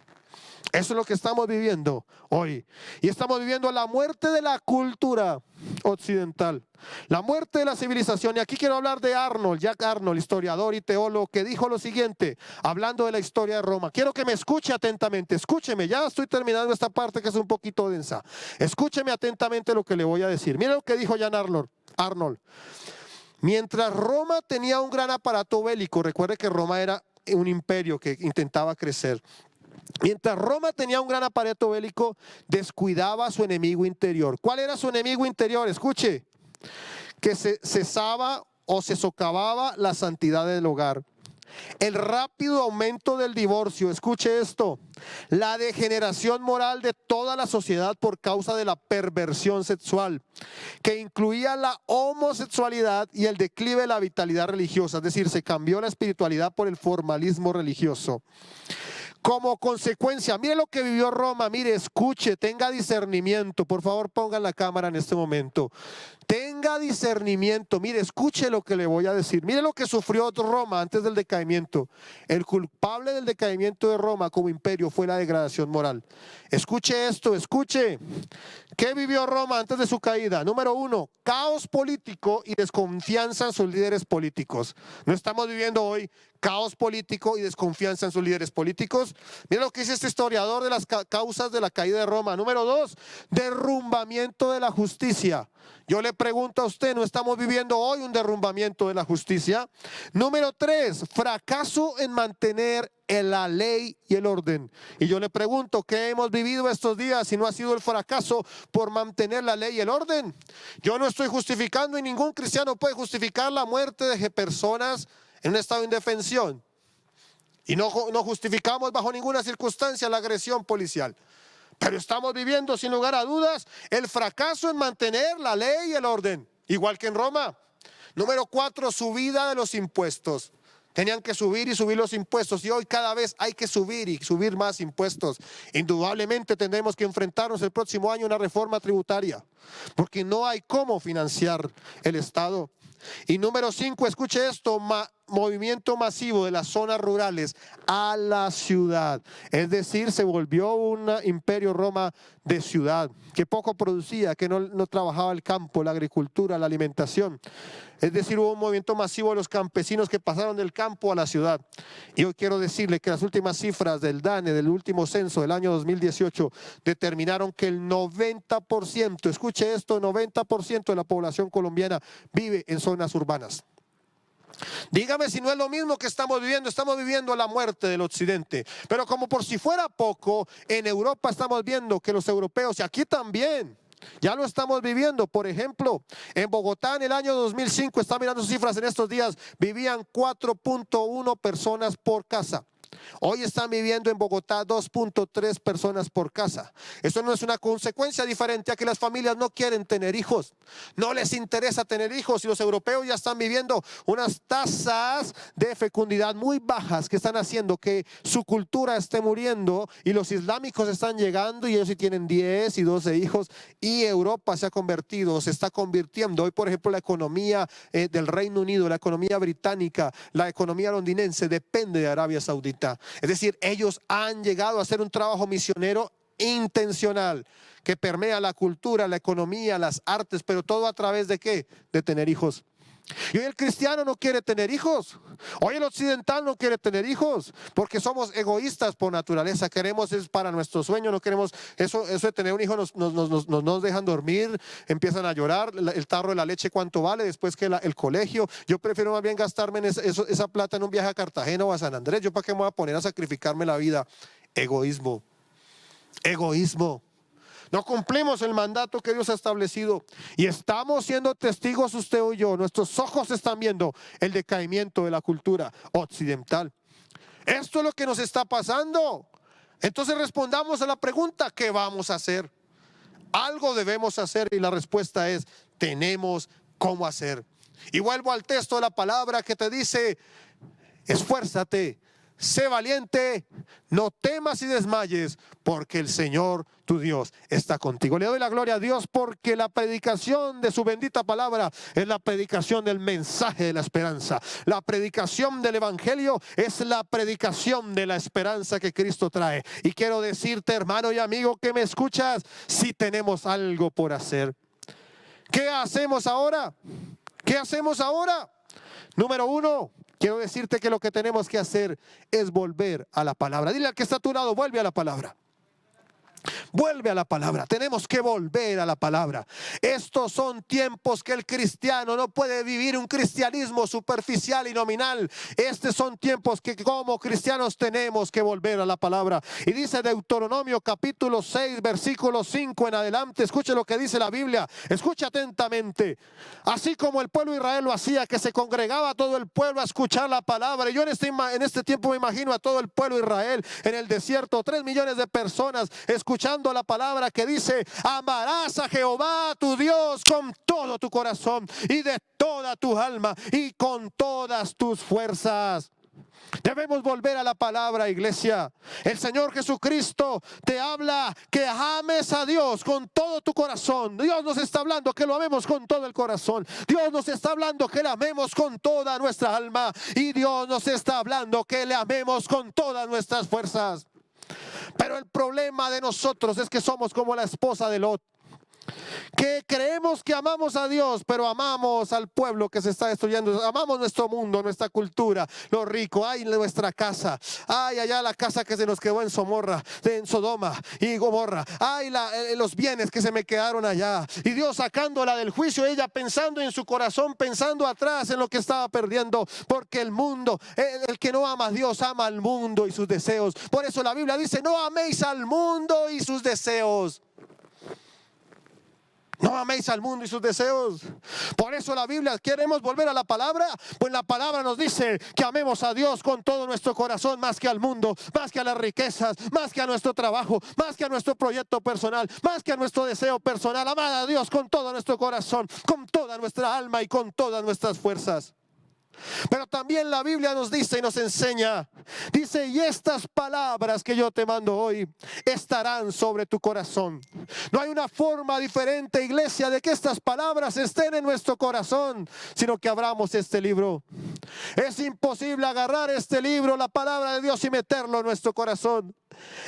Eso es lo que estamos viviendo hoy. Y estamos viviendo la muerte de la cultura occidental, la muerte de la civilización. Y aquí quiero hablar de Jack Arnold, historiador y teólogo, que dijo lo siguiente, hablando de la historia de Roma. Quiero que me escuche atentamente, escúcheme, ya estoy terminando esta parte que es un poquito densa. Escúcheme atentamente lo que le voy a decir. Mira lo que dijo Jack Arnold. Mientras Roma tenía un gran aparato bélico, recuerde que Roma era un imperio que intentaba crecer. Mientras Roma tenía un gran aparato bélico, descuidaba a su enemigo interior. ¿Cuál era su enemigo interior? Escuche, que se cesaba o se socavaba la santidad del hogar. El rápido aumento del divorcio, escuche esto, la degeneración moral de toda la sociedad por causa de la perversión sexual, que incluía la homosexualidad y el declive de la vitalidad religiosa, es decir, se cambió la espiritualidad por el formalismo religioso. Como consecuencia, mire lo que vivió Roma, mire, escuche, tenga discernimiento, por favor pongan la cámara en este momento. Tenga discernimiento, mire, escuche lo que le voy a decir. Mire lo que sufrió Roma antes del decaimiento. El culpable del decaimiento de Roma como imperio fue la degradación moral. Escuche esto, escuche. ¿Qué vivió Roma antes de su caída? Número 1, caos político y desconfianza en sus líderes políticos. ¿No estamos viviendo hoy caos político y desconfianza en sus líderes políticos? Mira lo que dice este historiador de las causas de la caída de Roma. Número 2, derrumbamiento de la justicia. Yo le pregunto a usted, ¿no estamos viviendo hoy un derrumbamiento de la justicia? Número 3, fracaso en mantener la ley y el orden. Y yo le pregunto, ¿qué hemos vivido estos días si no ha sido el fracaso por mantener la ley y el orden? Yo no estoy justificando y ningún cristiano puede justificar la muerte de personas en un estado de indefensión. Y no justificamos bajo ninguna circunstancia la agresión policial. Pero estamos viviendo sin lugar a dudas el fracaso en mantener la ley y el orden, igual que en Roma. Número 4, subida de los impuestos. Tenían que subir y subir los impuestos y hoy cada vez hay que subir y subir más impuestos. Indudablemente tendremos que enfrentarnos el próximo año a una reforma tributaria porque no hay cómo financiar el Estado. Y número 5, escuche esto, movimiento masivo de las zonas rurales a la ciudad. Es decir, se volvió un imperio Roma de ciudad, que poco producía, que no trabajaba el campo, la agricultura, la alimentación. Es decir, hubo un movimiento masivo de los campesinos que pasaron del campo a la ciudad. Y hoy quiero decirle que las últimas cifras del DANE, del último censo del año 2018, determinaron que el 90%, escuche esto, 90% de la población colombiana vive en zonas urbanas. Dígame si no es lo mismo que estamos viviendo la muerte del occidente. Pero como por si fuera poco, en Europa estamos viendo que los europeos, y aquí también, ya lo estamos viviendo. Por ejemplo, en Bogotá en el año 2005, está mirando sus cifras en estos días, vivían 4.1 personas por casa. Hoy están viviendo en Bogotá 2.3 personas por casa. Eso no es una consecuencia diferente a que las familias no quieren tener hijos. No les interesa tener hijos y los europeos ya están viviendo unas tasas de fecundidad muy bajas que están haciendo que su cultura esté muriendo y los islámicos están llegando y ellos sí tienen 10 y 12 hijos y Europa se está convirtiendo. Hoy, por ejemplo, la economía del Reino Unido, la economía británica, la economía londinense depende de Arabia Saudita. Es decir, ellos han llegado a hacer un trabajo misionero intencional que permea la cultura, la economía, las artes, pero todo a través de ¿qué? De tener hijos. Y hoy el cristiano no quiere tener hijos. Hoy el occidental no quiere tener hijos porque somos egoístas por naturaleza. Queremos es para nuestro sueño, no queremos eso de tener un hijo nos dejan dormir, empiezan a llorar, el tarro de la leche cuánto vale, después que el colegio. Yo prefiero más bien gastarme en esa plata en un viaje a Cartagena o a San Andrés. ¿Yo para qué me voy a poner a sacrificarme la vida? Egoísmo, egoísmo. No cumplimos el mandato que Dios ha establecido y estamos siendo testigos, usted y yo. Nuestros ojos están viendo el decaimiento de la cultura occidental. Esto es lo que nos está pasando. Entonces respondamos a la pregunta: ¿qué vamos a hacer? Algo debemos hacer y la respuesta es: tenemos cómo hacer. Y vuelvo al texto de la palabra que te dice: esfuérzate, sé valiente, no temas y desmayes, porque el Señor tu Dios está contigo. Le doy la gloria a Dios porque la predicación de su bendita palabra es la predicación del mensaje de la esperanza. La predicación del evangelio es la predicación de la esperanza que Cristo trae. Y quiero decirte, hermano y amigo que me escuchas, si tenemos algo por hacer. ¿Qué hacemos ahora? ¿Qué hacemos ahora? Número uno, quiero decirte que lo que tenemos que hacer es volver a la palabra. Dile al que está a tu lado: vuelve a la palabra. Vuelve a la palabra. Tenemos que volver a la palabra. Estos son tiempos que el cristiano no puede vivir un cristianismo superficial y nominal. Estos son tiempos que como cristianos tenemos que volver a la palabra. Y dice Deuteronomio capítulo 6 versículo 5 en adelante. Escuche lo que dice la Biblia. Escucha atentamente. Así como el pueblo de Israel lo hacía, que se congregaba todo el pueblo a escuchar la palabra. Y yo en este tiempo me imagino a todo el pueblo de Israel en el desierto, 3 millones de personas escuchando la palabra que dice: amarás a Jehová tu Dios con todo tu corazón y de toda tu alma y con todas tus fuerzas. Debemos volver a la palabra, iglesia. El Señor Jesucristo te habla que ames a Dios con todo tu corazón. Dios nos está hablando que lo amemos con todo el corazón. Dios nos está hablando que le amemos con toda nuestra alma. Y Dios nos está hablando que le amemos con todas nuestras fuerzas. Pero el problema de nosotros es que somos como la esposa de Lot, que creemos que amamos a Dios, pero amamos al pueblo que se está destruyendo. Amamos nuestro mundo, nuestra cultura, lo rico. Ay, nuestra casa. Ay, allá la casa que se nos quedó en Sodoma y Gomorra. Ay, los bienes que se me quedaron allá. Y Dios sacándola del juicio, ella pensando en su corazón, pensando atrás en lo que estaba perdiendo. Porque el mundo, el que no ama a Dios, ama al mundo y sus deseos. Por eso la Biblia dice: no améis al mundo y sus deseos. No améis al mundo y sus deseos. Por eso la Biblia, ¿queremos volver a la palabra? Pues la palabra nos dice que amemos a Dios con todo nuestro corazón, más que al mundo, más que a las riquezas, más que a nuestro trabajo, más que a nuestro proyecto personal, más que a nuestro deseo personal. Amar a Dios con todo nuestro corazón, con toda nuestra alma y con todas nuestras fuerzas. Pero también la Biblia nos dice y nos enseña, dice: y estas palabras que yo te mando hoy estarán sobre tu corazón. No hay una forma diferente, iglesia, de que estas palabras estén en nuestro corazón, sino que abramos este libro. Es imposible agarrar este libro, la palabra de Dios, y meterlo en nuestro corazón.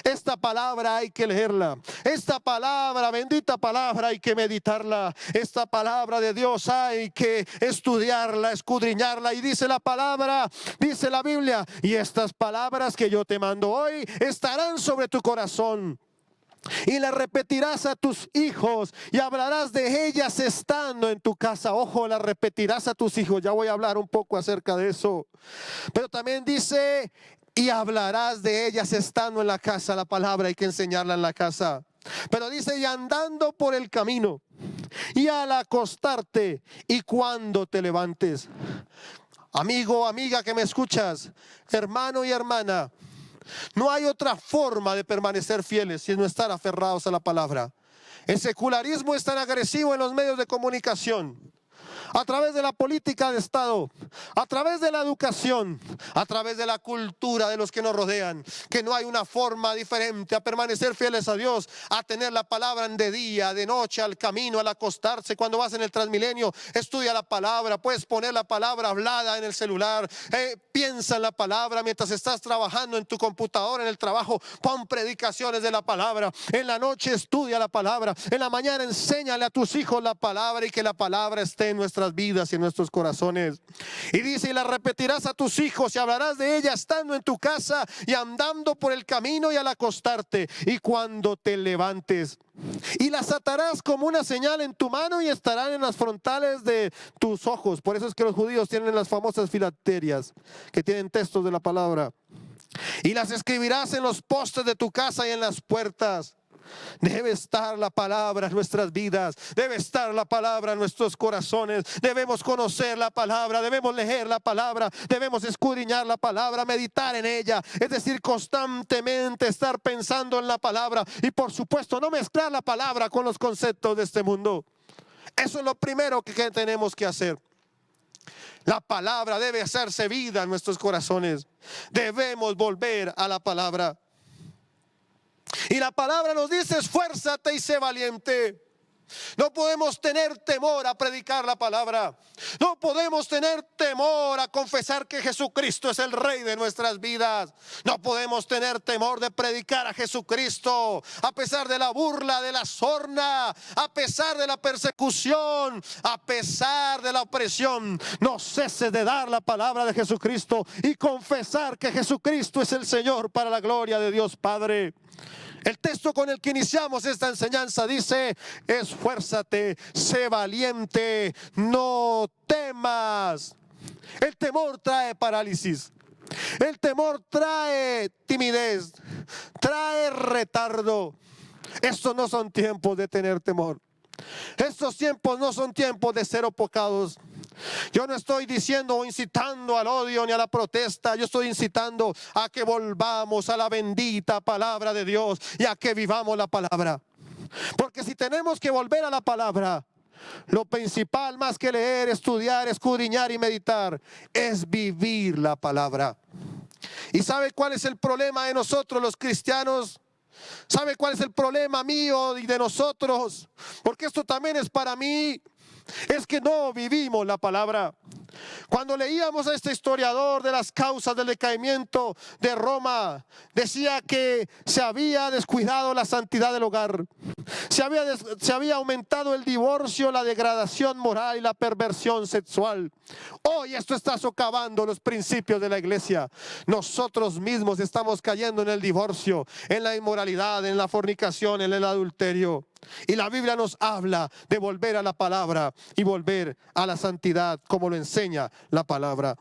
Esta palabra hay que leerla. Esta palabra, bendita palabra, hay que meditarla. Esta palabra de Dios hay que estudiarla, escudriñarla. Y dice la palabra, dice la Biblia: y estas palabras que yo te mando hoy estarán sobre tu corazón. Y las repetirás a tus hijos y hablarás de ellas estando en tu casa. Ojo, las repetirás a tus hijos. Ya voy a hablar un poco acerca de eso. Pero también dice: y hablarás de ellas estando en la casa. La palabra hay que enseñarla en la casa. Pero dice: y andando por el camino, y al acostarte, y cuando te levantes. Amigo, amiga que me escuchas, hermano y hermana, no hay otra forma de permanecer fieles si no estar aferrados a la palabra. El secularismo es tan agresivo en los medios de comunicación, a través de la política de Estado, a través de la educación, a través de la cultura de los que nos rodean, que no hay una forma diferente a permanecer fieles a Dios, a tener la palabra de día, de noche, al camino, al acostarse. Cuando vas en el Transmilenio, estudia la palabra. Puedes poner la palabra hablada en el celular, piensa en la palabra. Mientras estás trabajando en tu computadora, en el trabajo, pon predicaciones de la palabra. En la noche estudia la palabra. En la mañana enséñale a tus hijos la palabra, y que la palabra esté en nuestra nuestras vidas y en nuestros corazones. Y dice, y la repetirás a tus hijos y hablarás de ella estando en tu casa y andando por el camino y al acostarte y cuando te levantes. Y las atarás como una señal en tu mano y estarán en las frontales de tus ojos. Por eso es que los judíos tienen las famosas filacterias, que tienen textos de la palabra. Y las escribirás en los postes de tu casa y en las puertas. Debe estar la palabra en nuestras vidas, debe estar la palabra en nuestros corazones. Debemos conocer la palabra, debemos leer la palabra, debemos escudriñar la palabra, meditar en ella. Es decir, constantemente estar pensando en la palabra y por supuesto no mezclar la palabra con los conceptos de este mundo. Eso es lo primero que tenemos que hacer. La palabra debe hacerse vida en nuestros corazones. Debemos volver a la palabra. Y la palabra nos dice, esfuérzate y sé valiente. No podemos tener temor a predicar la palabra. No podemos tener temor a confesar que Jesucristo es el Rey de nuestras vidas. No podemos tener temor de predicar a Jesucristo a pesar de la burla, de la sorna, a pesar de la persecución, a pesar de la opresión. No ceses de dar la palabra de Jesucristo y confesar que Jesucristo es el Señor para la gloria de Dios Padre. El texto con el que iniciamos esta enseñanza dice, esfuérzate, sé valiente, no temas. El temor trae parálisis, el temor trae timidez, trae retardo. Estos no son tiempos de tener temor. Estos tiempos no son tiempos de ser opocados. Yo no estoy diciendo o incitando al odio ni a la protesta. Yo estoy incitando a que volvamos a la bendita palabra de Dios y a que vivamos la palabra. Porque si tenemos que volver a la palabra, lo principal más que leer, estudiar, escudriñar y meditar es vivir la palabra. ¿Y sabe cuál es el problema de nosotros los cristianos? ¿Sabe cuál es el problema mío y de nosotros? Porque esto también es para mí. Es que no vivimos la palabra. Cuando leíamos a este historiador de las causas del decaimiento de Roma, decía que se había descuidado la santidad del hogar, se había aumentado el divorcio, la degradación moral y la perversión sexual. Hoy esto está socavando los principios de la iglesia. Nosotros mismos estamos cayendo en el divorcio, en la inmoralidad, en la fornicación, en el adulterio. Y la Biblia nos habla de volver a la palabra y volver a la santidad como lo enseña la palabra.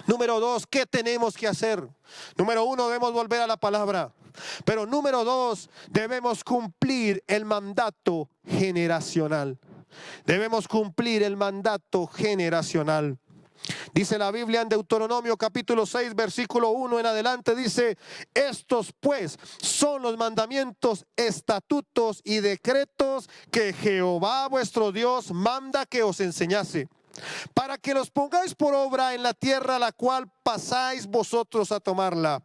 Número 2, ¿qué tenemos que hacer? Número 1, debemos volver a la palabra. Pero número 2, debemos cumplir el mandato generacional. Debemos cumplir el mandato generacional. Dice la Biblia en Deuteronomio capítulo 6 versículo 1 en adelante, dice, estos pues son los mandamientos, estatutos y decretos que Jehová vuestro Dios manda que os enseñase, para que los pongáis por obra en la tierra a la cual pasáis vosotros a tomarla.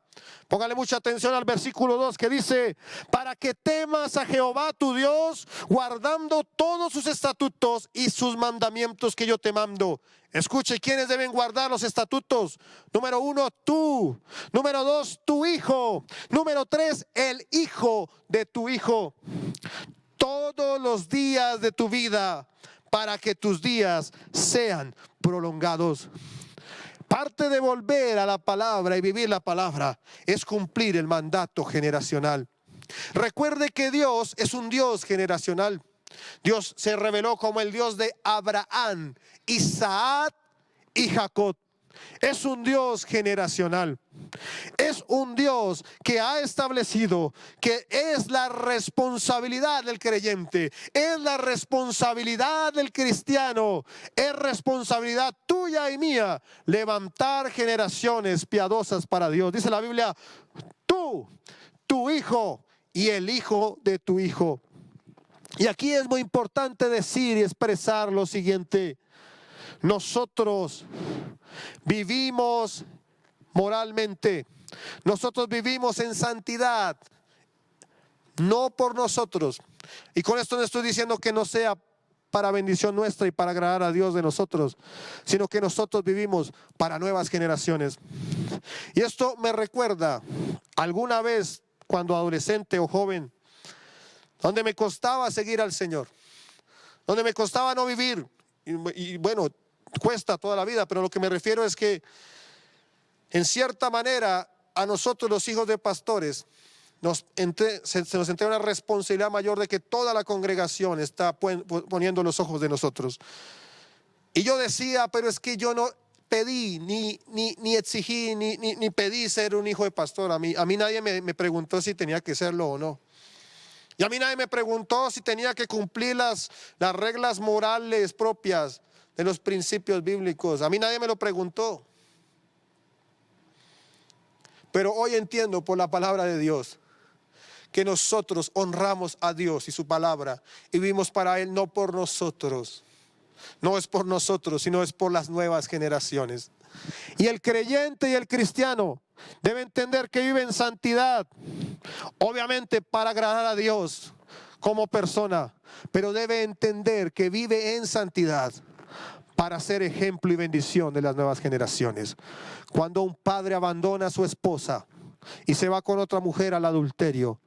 Póngale mucha atención al versículo 2 que dice, para que temas a Jehová tu Dios, guardando todos sus estatutos y sus mandamientos que yo te mando. Escuche, ¿quiénes deben guardar los estatutos? Número 1, tú. Número 2, tu hijo. Número 3, el hijo de tu hijo. Todos los días de tu vida, para que tus días sean prolongados. Parte de volver a la palabra y vivir la palabra es cumplir el mandato generacional. Recuerde que Dios es un Dios generacional. Dios se reveló como el Dios de Abraham, Isaac y Jacob. Es un Dios generacional. Es un Dios que ha establecido que es la responsabilidad del creyente, es la responsabilidad del cristiano, es responsabilidad tuya y mía levantar generaciones piadosas para Dios. Dice la Biblia, tú, tu hijo y el hijo de tu hijo. Y aquí es muy importante decir y expresar lo siguiente. Nosotros vivimos moralmente, nosotros vivimos en santidad, no por nosotros. Y con esto no estoy diciendo que no sea para bendición nuestra y para agradar a Dios de nosotros, sino que nosotros vivimos para nuevas generaciones. Y esto me recuerda alguna vez cuando adolescente o joven, donde me costaba seguir al Señor, donde me costaba no vivir. y bueno, cuesta toda la vida, pero lo que me refiero es que en cierta manera a nosotros los hijos de pastores se nos entrega una responsabilidad mayor de que toda la congregación está poniendo los ojos de nosotros. Y yo decía, pero es que yo no pedí, ni exigí, ni pedí ser un hijo de pastor. A mí nadie me preguntó si tenía que serlo o no. Y a mí nadie me preguntó si tenía que cumplir las reglas morales propias de los principios bíblicos. A mí nadie me lo preguntó. Pero hoy entiendo por la palabra de Dios que nosotros honramos a Dios y su palabra y vivimos para Él, no por nosotros. No es por nosotros, sino es por las nuevas generaciones. Y el creyente y el cristiano debe entender que vive en santidad, obviamente para agradar a Dios como persona, pero debe entender que vive en santidad para ser ejemplo y bendición de las nuevas generaciones. Cuando un padre abandona a su esposa y se va con otra mujer al adulterio,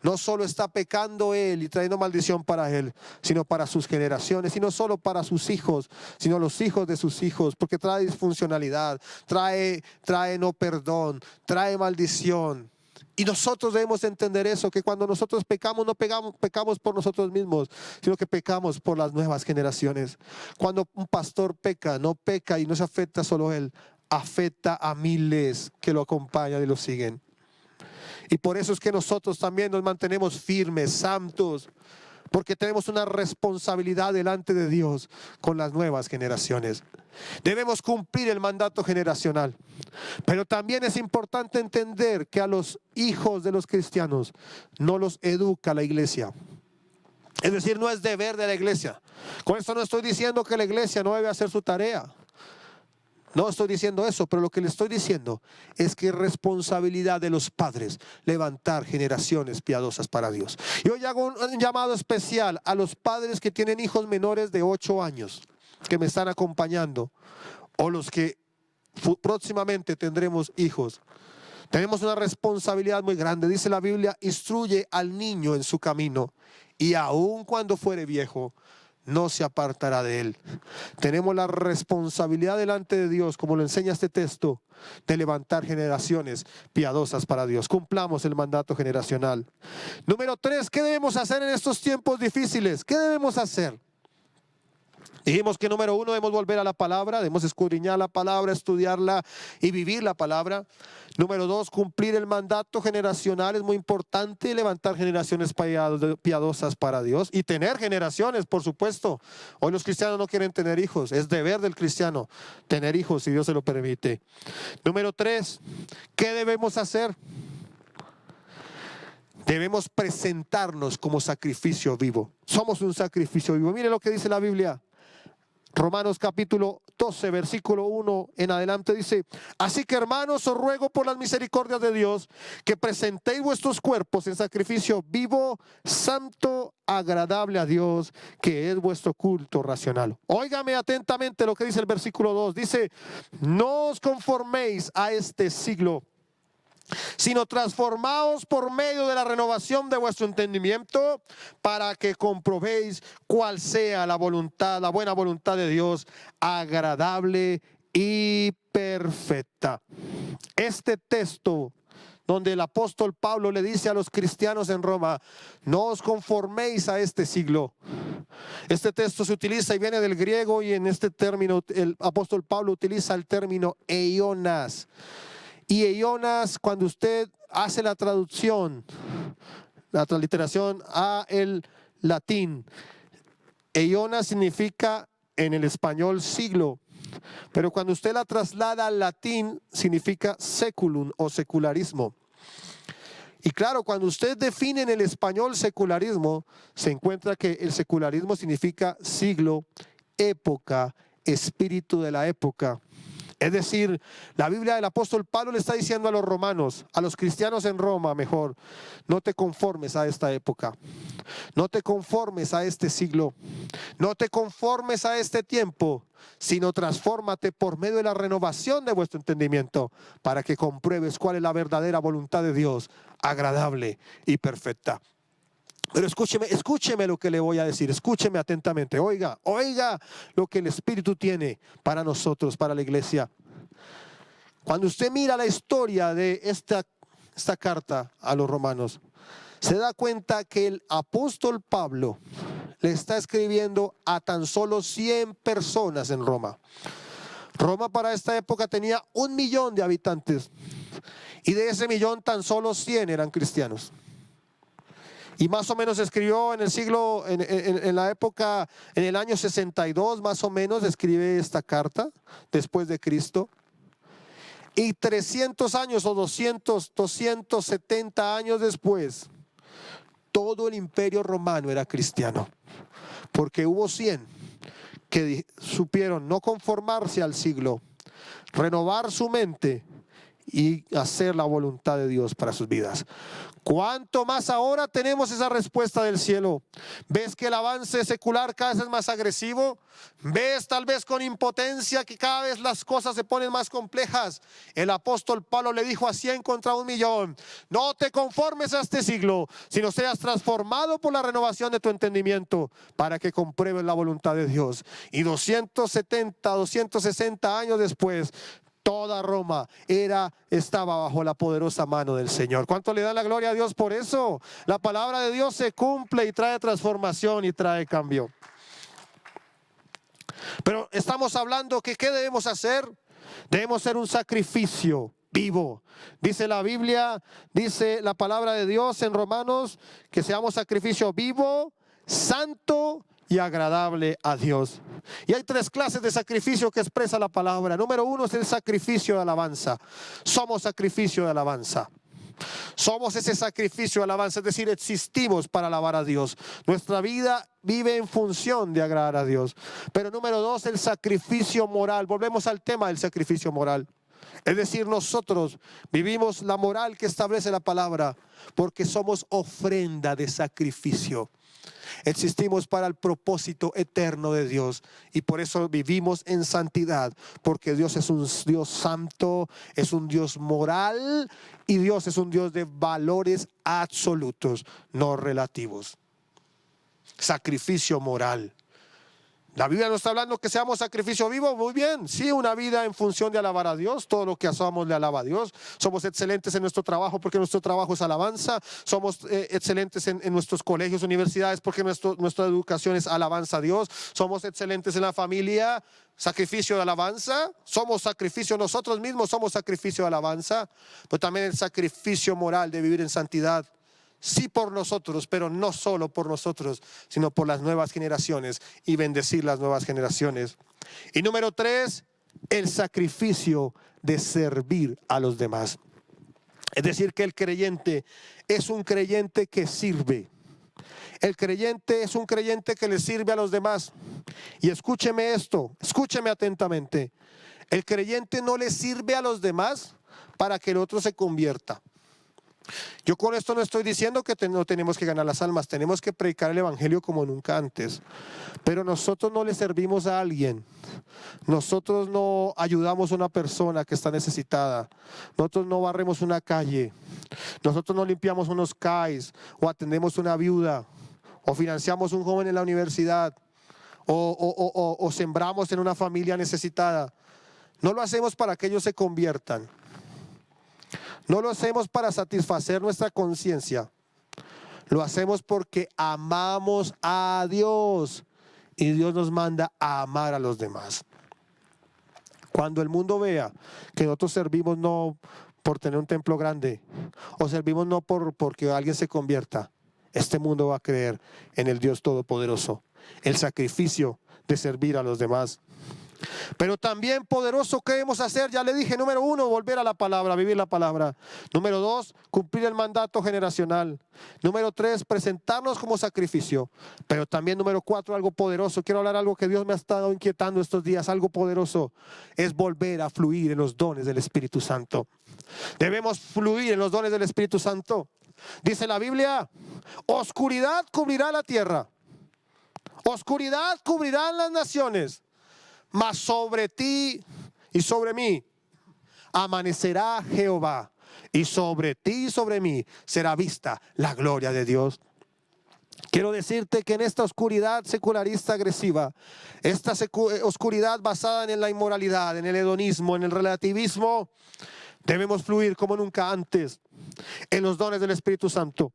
no solo está pecando él y trayendo maldición para él, sino para sus generaciones, y no solo para sus hijos, sino los hijos de sus hijos, porque trae disfuncionalidad, trae no perdón, trae maldición. Y nosotros debemos entender eso, que cuando nosotros pecamos, no pecamos por nosotros mismos, sino que pecamos por las nuevas generaciones. Cuando un pastor peca, no peca y no se afecta solo él, afecta a miles que lo acompañan y lo siguen. Y por eso es que nosotros también nos mantenemos firmes, santos, porque tenemos una responsabilidad delante de Dios con las nuevas generaciones. Debemos cumplir el mandato generacional, pero también es importante entender que a los hijos de los cristianos no los educa la iglesia. Es decir, no es deber de la iglesia. Con esto no estoy diciendo que la iglesia no debe hacer su tarea. No estoy diciendo eso, pero lo que le estoy diciendo es que es responsabilidad de los padres levantar generaciones piadosas para Dios. Y hoy hago un llamado especial a los padres que tienen hijos menores de 8 años, que me están acompañando, o los que próximamente tendremos hijos. Tenemos una responsabilidad muy grande. Dice la Biblia, instruye al niño en su camino, y aun cuando fuere viejo, no se apartará de él. Tenemos la responsabilidad delante de Dios, como lo enseña este texto, de levantar generaciones piadosas para Dios. Cumplamos el mandato generacional. Número 3, ¿qué debemos hacer en estos tiempos difíciles? ¿Qué debemos hacer? Dijimos que número 1, debemos volver a la palabra, debemos escudriñar la palabra, estudiarla y vivir la palabra. Número 2, cumplir el mandato generacional, es muy importante, levantar generaciones piadosas para Dios y tener generaciones, por supuesto. Hoy los cristianos no quieren tener hijos, es deber del cristiano tener hijos si Dios se lo permite. Número 3, ¿qué debemos hacer? Debemos presentarnos como sacrificio vivo. Somos un sacrificio vivo. Mire lo que dice la Biblia. Romanos capítulo 12, versículo 1 en adelante dice: así que, hermanos, os ruego por las misericordias de Dios que presentéis vuestros cuerpos en sacrificio vivo, santo, agradable a Dios, que es vuestro culto racional. Óigame atentamente lo que dice el versículo 2. Dice: no os conforméis a este siglo, sino transformaos por medio de la renovación de vuestro entendimiento, para que comprobéis cuál sea la buena voluntad de Dios, agradable y perfecta. Este texto, donde el apóstol Pablo le dice a los cristianos en Roma: no os conforméis a este siglo. Este texto se utiliza y viene del griego, y en este término el apóstol Pablo utiliza el término eionas. Y eionas, cuando usted hace la traducción, la transliteración a el latín, eionas significa en el español siglo, pero cuando usted la traslada al latín significa seculum o secularismo. Y claro, cuando usted define en el español secularismo, se encuentra que el secularismo significa siglo, época, espíritu de la época. Es decir, la Biblia del apóstol Pablo le está diciendo a los romanos, a los cristianos en Roma mejor: no te conformes a esta época, no te conformes a este siglo, no te conformes a este tiempo, sino transfórmate por medio de la renovación de vuestro entendimiento, para que compruebes cuál es la verdadera voluntad de Dios, agradable y perfecta. Pero escúcheme lo que le voy a decir, escúcheme atentamente, oiga lo que el Espíritu tiene para nosotros, para la iglesia. Cuando usted mira la historia de esta carta a los romanos, se da cuenta que el apóstol Pablo le está escribiendo a tan solo 100 personas en Roma. Roma para esta época tenía 1.000.000 de habitantes y de ese millón tan solo 100 eran cristianos. Y más o menos escribió en la época, en el año 62 más o menos, escribe esta carta después de Cristo. Y 300 años o 270 años después, todo el imperio romano era cristiano. Porque hubo 100 que supieron no conformarse al siglo, renovar su mente y hacer la voluntad de Dios para sus vidas. ¿Cuánto más ahora tenemos esa respuesta del cielo? ¿Ves que el avance secular cada vez es más agresivo? ¿Ves tal vez con impotencia que cada vez las cosas se ponen más complejas? El apóstol Pablo le dijo a 100 contra 1.000.000, no te conformes a este siglo, sino seas transformado por la renovación de tu entendimiento para que compruebes la voluntad de Dios. Y 260 años después, toda Roma estaba bajo la poderosa mano del Señor. ¿Cuánto le da la gloria a Dios por eso? La palabra de Dios se cumple y trae transformación y trae cambio. Pero estamos hablando que ¿qué debemos hacer? Debemos ser un sacrificio vivo. Dice la Biblia, dice la palabra de Dios en Romanos, que seamos sacrificio vivo, santo y agradable a Dios. Y hay 3 clases de sacrificio que expresa la palabra. Número 1 es el sacrificio de alabanza. Somos sacrificio de alabanza. Somos ese sacrificio de alabanza, es decir, existimos para alabar a Dios. Nuestra vida vive en función de agradar a Dios. Pero número 2, el sacrificio moral. Volvemos al tema del sacrificio moral. Es decir, nosotros vivimos la moral que establece la palabra porque somos ofrenda de sacrificio. Existimos para el propósito eterno de Dios y por eso vivimos en santidad, porque Dios es un Dios santo, es un Dios moral y Dios es un Dios de valores absolutos, no relativos. Sacrificio moral. La Biblia nos está hablando que seamos sacrificio vivo, muy bien, sí, una vida en función de alabar a Dios, todo lo que hacemos le alaba a Dios. Somos excelentes en nuestro trabajo porque nuestro trabajo es alabanza, somos excelentes en nuestros colegios, universidades porque nuestra educación es alabanza a Dios, somos excelentes en la familia, sacrificio de alabanza, somos sacrificio nosotros mismos, somos sacrificio de alabanza, pero también el sacrificio moral de vivir en santidad. Sí por nosotros, pero no solo por nosotros, sino por las nuevas generaciones y bendecir las nuevas generaciones. Y número 3, el sacrificio de servir a los demás. Es decir, que el creyente es un creyente que sirve. El creyente es un creyente que le sirve a los demás. Y escúcheme esto, escúcheme atentamente. El creyente no le sirve a los demás para que el otro se convierta. Yo con esto no estoy diciendo que no tenemos que ganar las almas, tenemos que predicar el evangelio como nunca antes, pero nosotros no le servimos a alguien, nosotros no ayudamos a una persona que está necesitada, nosotros no barremos una calle, nosotros no limpiamos unos CAIs o atendemos una viuda o financiamos un joven en la universidad o sembramos en una familia necesitada. No lo hacemos para que ellos se conviertan. No lo hacemos para satisfacer nuestra conciencia. Lo hacemos porque amamos a Dios y Dios nos manda a amar a los demás. Cuando el mundo vea que nosotros servimos no por tener un templo grande o servimos no porque alguien se convierta, este mundo va a creer en el Dios Todopoderoso, el sacrificio de servir a los demás. Pero también poderoso, ¿qué debemos hacer? Ya le dije, número 1, volver a la palabra, vivir la palabra. Número 2, cumplir el mandato generacional. Número 3, presentarnos como sacrificio. Pero también número 4, algo poderoso. Quiero hablar algo que Dios me ha estado inquietando estos días. Algo poderoso es volver a fluir en los dones del Espíritu Santo. Debemos fluir en los dones del Espíritu Santo. Dice la Biblia, oscuridad cubrirá la tierra, oscuridad cubrirá las naciones, mas sobre ti y sobre mí amanecerá Jehová, y sobre ti y sobre mí será vista la gloria de Dios. Quiero decirte que en esta oscuridad secularista agresiva, esta oscuridad basada en la inmoralidad, en el hedonismo, en el relativismo, debemos fluir como nunca antes en los dones del Espíritu Santo.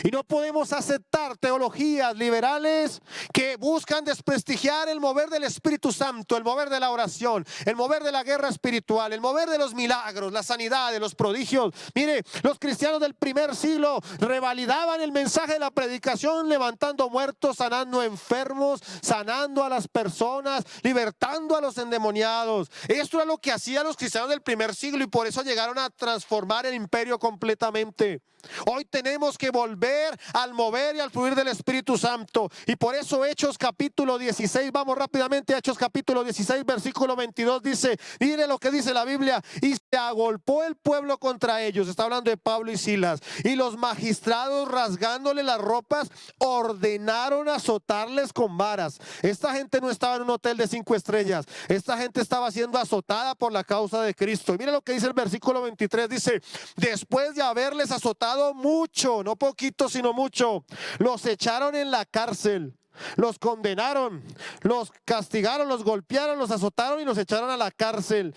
Y no podemos aceptar teologías liberales que buscan desprestigiar el mover del Espíritu Santo, el mover de la oración, el mover de la guerra espiritual, el mover de los milagros, la sanidad, de los prodigios. Mire, los cristianos del primer siglo revalidaban el mensaje de la predicación, levantando muertos, sanando enfermos, sanando a las personas, libertando a los endemoniados. Esto era lo que hacían los cristianos del primer siglo y por eso llegaron a transformar el imperio completamente. Hoy tenemos que volver al mover y al fluir del Espíritu Santo. Y por eso Hechos capítulo 16, vamos rápidamente a Hechos capítulo 16, versículo 22, dice, mire lo que dice la Biblia, y se agolpó el pueblo contra ellos, está hablando de Pablo y Silas, y los magistrados rasgándole las ropas, ordenaron azotarles con varas. Esta gente no estaba en un hotel de 5 estrellas, esta gente estaba siendo azotada por la causa de Cristo. Y mire lo que dice el versículo 23, dice, después de haberles azotado mucho, no poquito sino mucho, los echaron en la cárcel, los condenaron, los castigaron, los golpearon, los azotaron y los echaron a la cárcel.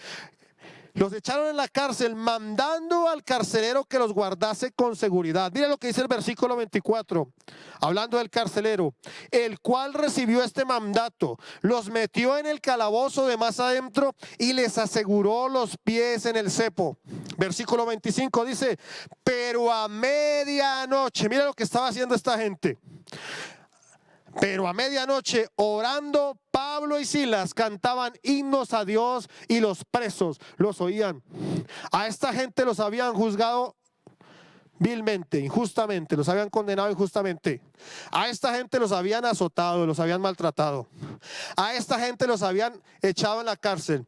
Los echaron en la cárcel, mandando al carcelero que los guardase con seguridad. Mira lo que dice el versículo 24, hablando del carcelero, el cual recibió este mandato, los metió en el calabozo de más adentro y les aseguró los pies en el cepo. Versículo 25 dice, pero a medianoche, mira lo que estaba haciendo esta gente. Pero a medianoche, orando, Pablo y Silas cantaban himnos a Dios y los presos los oían. A esta gente los habían juzgado vilmente, injustamente, los habían condenado injustamente. A esta gente los habían azotado, los habían maltratado. A esta gente los habían echado en la cárcel.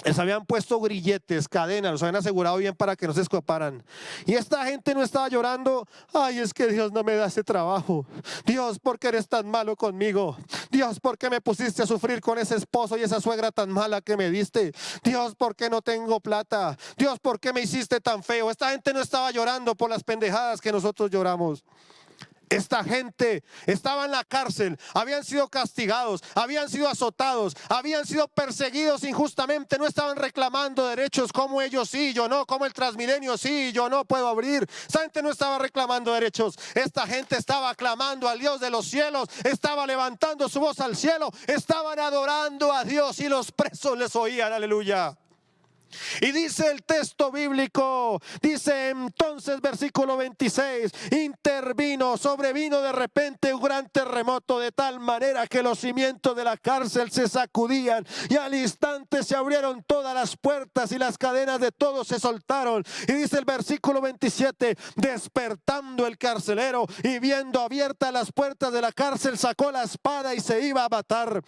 Les habían puesto grilletes, cadenas, los habían asegurado bien para que no se escaparan. Y esta gente no estaba llorando, ay, es que Dios no me da ese trabajo. Dios, ¿por qué eres tan malo conmigo? Dios, ¿por qué me pusiste a sufrir con ese esposo y esa suegra tan mala que me diste? Dios, ¿por qué no tengo plata? Dios, ¿por qué me hiciste tan feo? Esta gente no estaba llorando por las pendejadas que nosotros lloramos. Esta gente estaba en la cárcel, habían sido castigados, habían sido azotados, habían sido perseguidos injustamente, no estaban reclamando derechos como ellos sí, yo no, como el Transmilenio sí, yo no puedo abrir. Esta gente no estaba reclamando derechos, esta gente estaba clamando al Dios de los cielos, estaba levantando su voz al cielo, estaban adorando a Dios y los presos les oían, aleluya. Y dice el texto bíblico, dice entonces versículo 26, sobrevino de repente un gran terremoto de tal manera que los cimientos de la cárcel se sacudían y al instante se abrieron todas las puertas y las cadenas de todos se soltaron. Y dice el versículo 27, despertando el carcelero y viendo abiertas las puertas de la cárcel, sacó la espada y se iba a matar,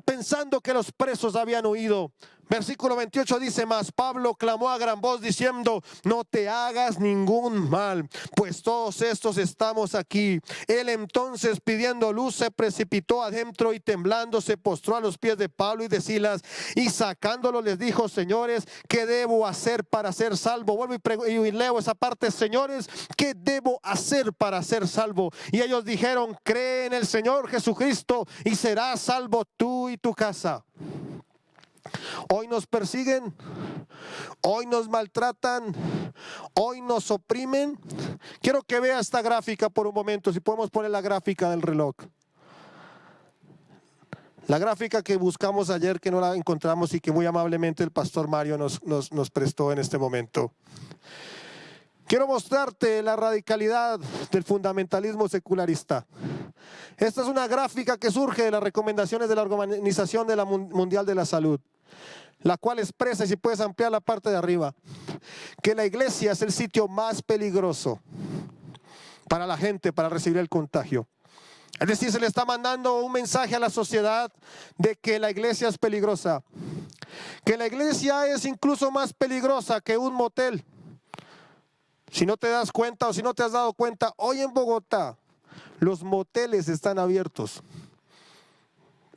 pensando que los presos habían huido. Versículo 28 dice, mas Pablo clamó a gran voz diciendo, no te hagas ningún mal, pues todos estos estamos aquí. Él entonces, pidiendo luz, se precipitó adentro y temblando se postró a los pies de Pablo y de Silas y sacándolo les dijo, señores, ¿qué debo hacer para ser salvo? Vuelvo y leo esa parte, señores, ¿qué debo hacer para ser salvo? Y ellos dijeron, cree en el Señor Jesucristo y serás salvo tú y tu casa. Hoy nos persiguen, hoy nos maltratan, hoy nos oprimen. Quiero que vea esta gráfica por un momento, si podemos poner la gráfica del reloj. La gráfica que buscamos ayer, que no la encontramos y que muy amablemente el pastor Mario nos prestó en este momento. Quiero mostrarte la radicalidad del fundamentalismo secularista. Esta es una gráfica que surge de las recomendaciones de la Organización Mundial de la Salud, la cual expresa, y si puedes ampliar la parte de arriba, que la iglesia es el sitio más peligroso para la gente para recibir el contagio. Es decir, se le está mandando un mensaje a la sociedad de que la iglesia es peligrosa, que la iglesia es incluso más peligrosa que un motel. Si no te das cuenta o si no te has dado cuenta, hoy en Bogotá los moteles están abiertos.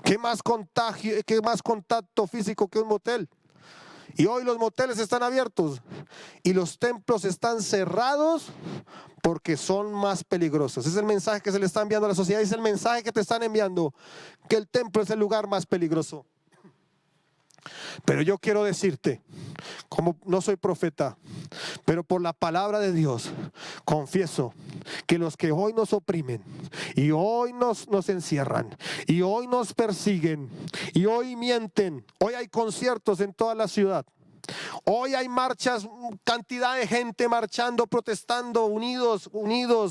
¿Qué más contagio, qué más contacto físico que un motel? Y hoy los moteles están abiertos y los templos están cerrados porque son más peligrosos. Es el mensaje que se le está enviando a la sociedad, es el mensaje que te están enviando, que el templo es el lugar más peligroso. Pero yo quiero decirte, como no soy profeta, pero por la palabra de Dios, confieso que los que hoy nos oprimen y hoy nos encierran y hoy nos persiguen y hoy mienten, hoy hay conciertos en toda la ciudad. Hoy hay marchas, cantidad de gente marchando, protestando, unidos,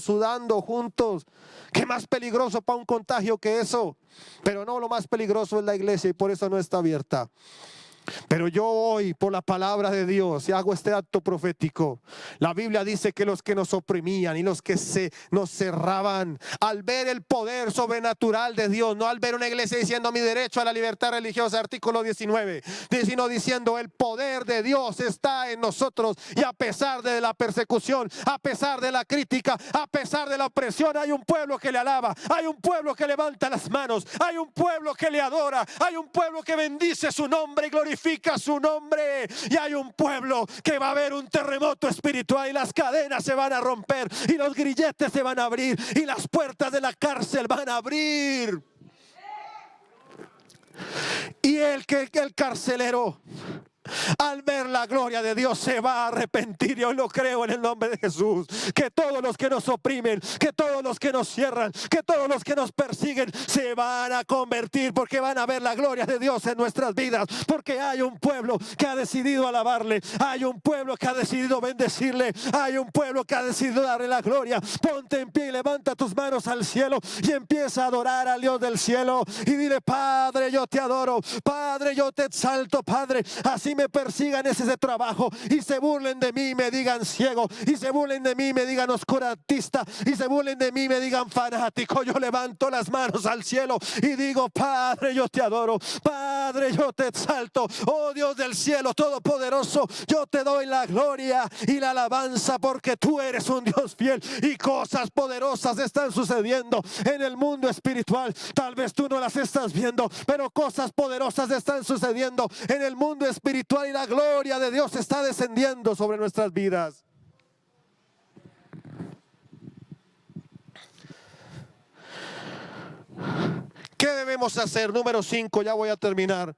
sudando, juntos. ¿Qué más peligroso para un contagio que eso? Pero no, lo más peligroso es la iglesia y por eso no está abierta. Pero yo hoy, por la palabra de Dios, y hago este acto profético. La Biblia dice que los que nos oprimían y los que nos cerraban, al ver el poder sobrenatural de Dios, no al ver una iglesia diciendo mi derecho a la libertad religiosa, artículo 19, sino diciendo el poder de Dios está en nosotros, y a pesar de la persecución, a pesar de la crítica, a pesar de la opresión, hay un pueblo que le alaba, hay un pueblo que levanta las manos, hay un pueblo que le adora, hay un pueblo que bendice su nombre y glorifica su nombre, y hay un pueblo que va a haber un terremoto espiritual y las cadenas se van a romper y los grilletes se van a abrir y las puertas de la cárcel van a abrir, y el carcelero, al ver la gloria de Dios, se va a arrepentir. Y hoy lo creo en el nombre de Jesús, que todos los que nos oprimen, que todos los que nos cierran, que todos los que nos persiguen se van a convertir, porque van a ver la gloria de Dios en nuestras vidas, porque hay un pueblo que ha decidido alabarle, hay un pueblo que ha decidido bendecirle, hay un pueblo que ha decidido darle la gloria. Ponte en pie y levanta tus manos al cielo y empieza a adorar al Dios del cielo y dile: Padre, yo te adoro, Padre, yo te exalto, Padre. Así me persigan ese trabajo y se burlen de mí y me digan ciego, y se burlen de mí y me digan oscurantista, y se burlen de mí y me digan fanático, yo levanto las manos al cielo y digo: Padre, yo te adoro, Padre, yo te exalto, oh Dios del cielo todopoderoso, yo te doy la gloria y la alabanza, porque tú eres un Dios fiel y cosas poderosas están sucediendo en el mundo espiritual. Tal vez tú no las estás viendo, pero cosas poderosas están sucediendo en el mundo espiritual y la gloria de Dios está descendiendo sobre nuestras vidas. ¿Qué debemos hacer? Número 5, ya voy a terminar.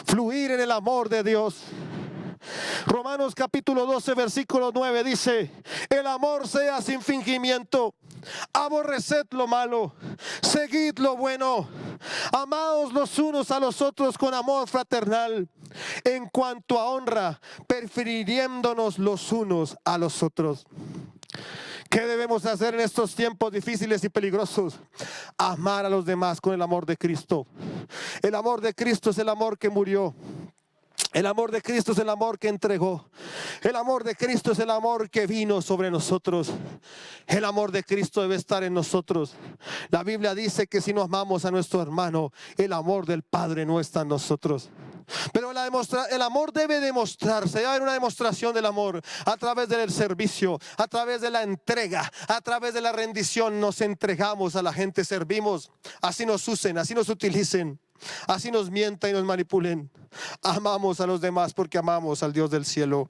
Fluir en el amor de Dios. Romanos capítulo 12 versículo 9 dice: el amor sea sin fingimiento, aborreced lo malo, seguid lo bueno, amaos los unos a los otros con amor fraternal, en cuanto a honra, prefiriéndonos los unos a los otros. ¿Qué debemos hacer en estos tiempos difíciles y peligrosos? Amar a los demás con el amor de Cristo. El amor de Cristo es el amor que murió. El amor de Cristo es el amor que entregó. El amor de Cristo es el amor que vino sobre nosotros. El amor de Cristo debe estar en nosotros. La Biblia dice que si no amamos a nuestro hermano, el amor del Padre no está en nosotros. Pero el amor debe demostrarse. Debe haber una demostración del amor a través del servicio, a través de la entrega, a través de la rendición. Nos entregamos a la gente, servimos. Así nos usen, así nos utilicen, así nos mientan y nos manipulen. Amamos a los demás porque amamos al Dios del cielo.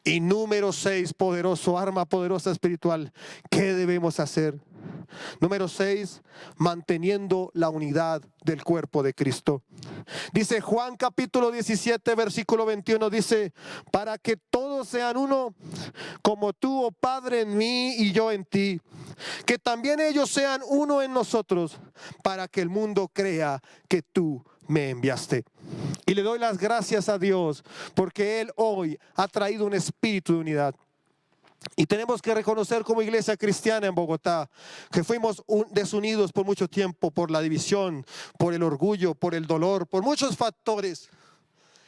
Y número 6, poderoso, arma poderosa espiritual. ¿Qué debemos hacer? Número 6, manteniendo la unidad del cuerpo de Cristo. Dice Juan capítulo 17 versículo 21, dice: para que todos sean uno, como tú, oh Padre, en mí y yo en ti, que también ellos sean uno en nosotros, para que el mundo crea que tú me enviaste. Y le doy las gracias a Dios porque Él hoy ha traído un espíritu de unidad. Y tenemos que reconocer como iglesia cristiana en Bogotá que fuimos desunidos por mucho tiempo, por la división, por el orgullo, por el dolor, por muchos factores.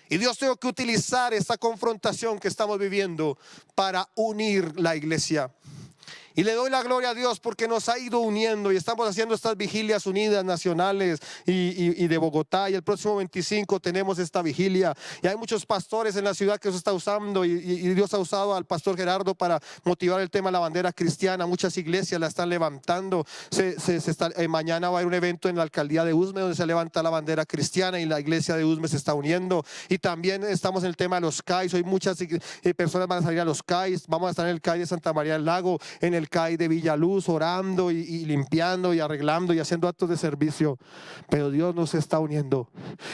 Y Dios tuvo que utilizar esta confrontación que estamos viviendo para unir la iglesia. Y le doy la gloria a Dios porque nos ha ido uniendo y estamos haciendo estas vigilias unidas nacionales y de Bogotá. Y el próximo 25 tenemos esta vigilia. Y hay muchos pastores en la ciudad que se está usando y Dios ha usado al pastor Gerardo para motivar el tema de la bandera cristiana. Muchas iglesias la están levantando. Mañana va a haber un evento en la alcaldía de Usme donde se levanta la bandera cristiana y la iglesia de Usme se está uniendo. Y también estamos en el tema de los CAIs. Hoy muchas personas van a salir a los CAIs. Vamos a estar en el CAI de Santa María del Lago, en el CAI de Villaluz, orando y limpiando y arreglando y haciendo actos de servicio. Pero Dios nos está uniendo.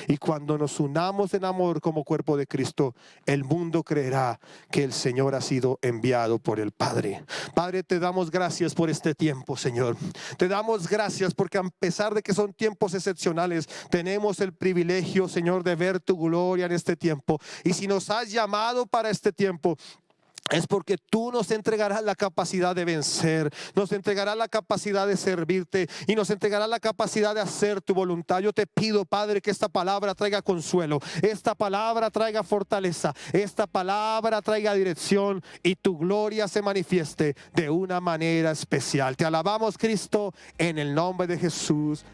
Y cuando nos unamos en amor como cuerpo de Cristo, el mundo creerá que el Señor ha sido enviado por el Padre. Padre, te damos gracias por este tiempo, Señor. Te damos gracias porque a pesar de que son tiempos excepcionales, tenemos el privilegio, Señor, de ver tu gloria en este tiempo. Y si nos has llamado para este tiempo, es porque tú nos entregarás la capacidad de vencer, nos entregarás la capacidad de servirte y nos entregarás la capacidad de hacer tu voluntad. Yo te pido, Padre, que esta palabra traiga consuelo, esta palabra traiga fortaleza, esta palabra traiga dirección y tu gloria se manifieste de una manera especial. Te alabamos, Cristo, en el nombre de Jesús.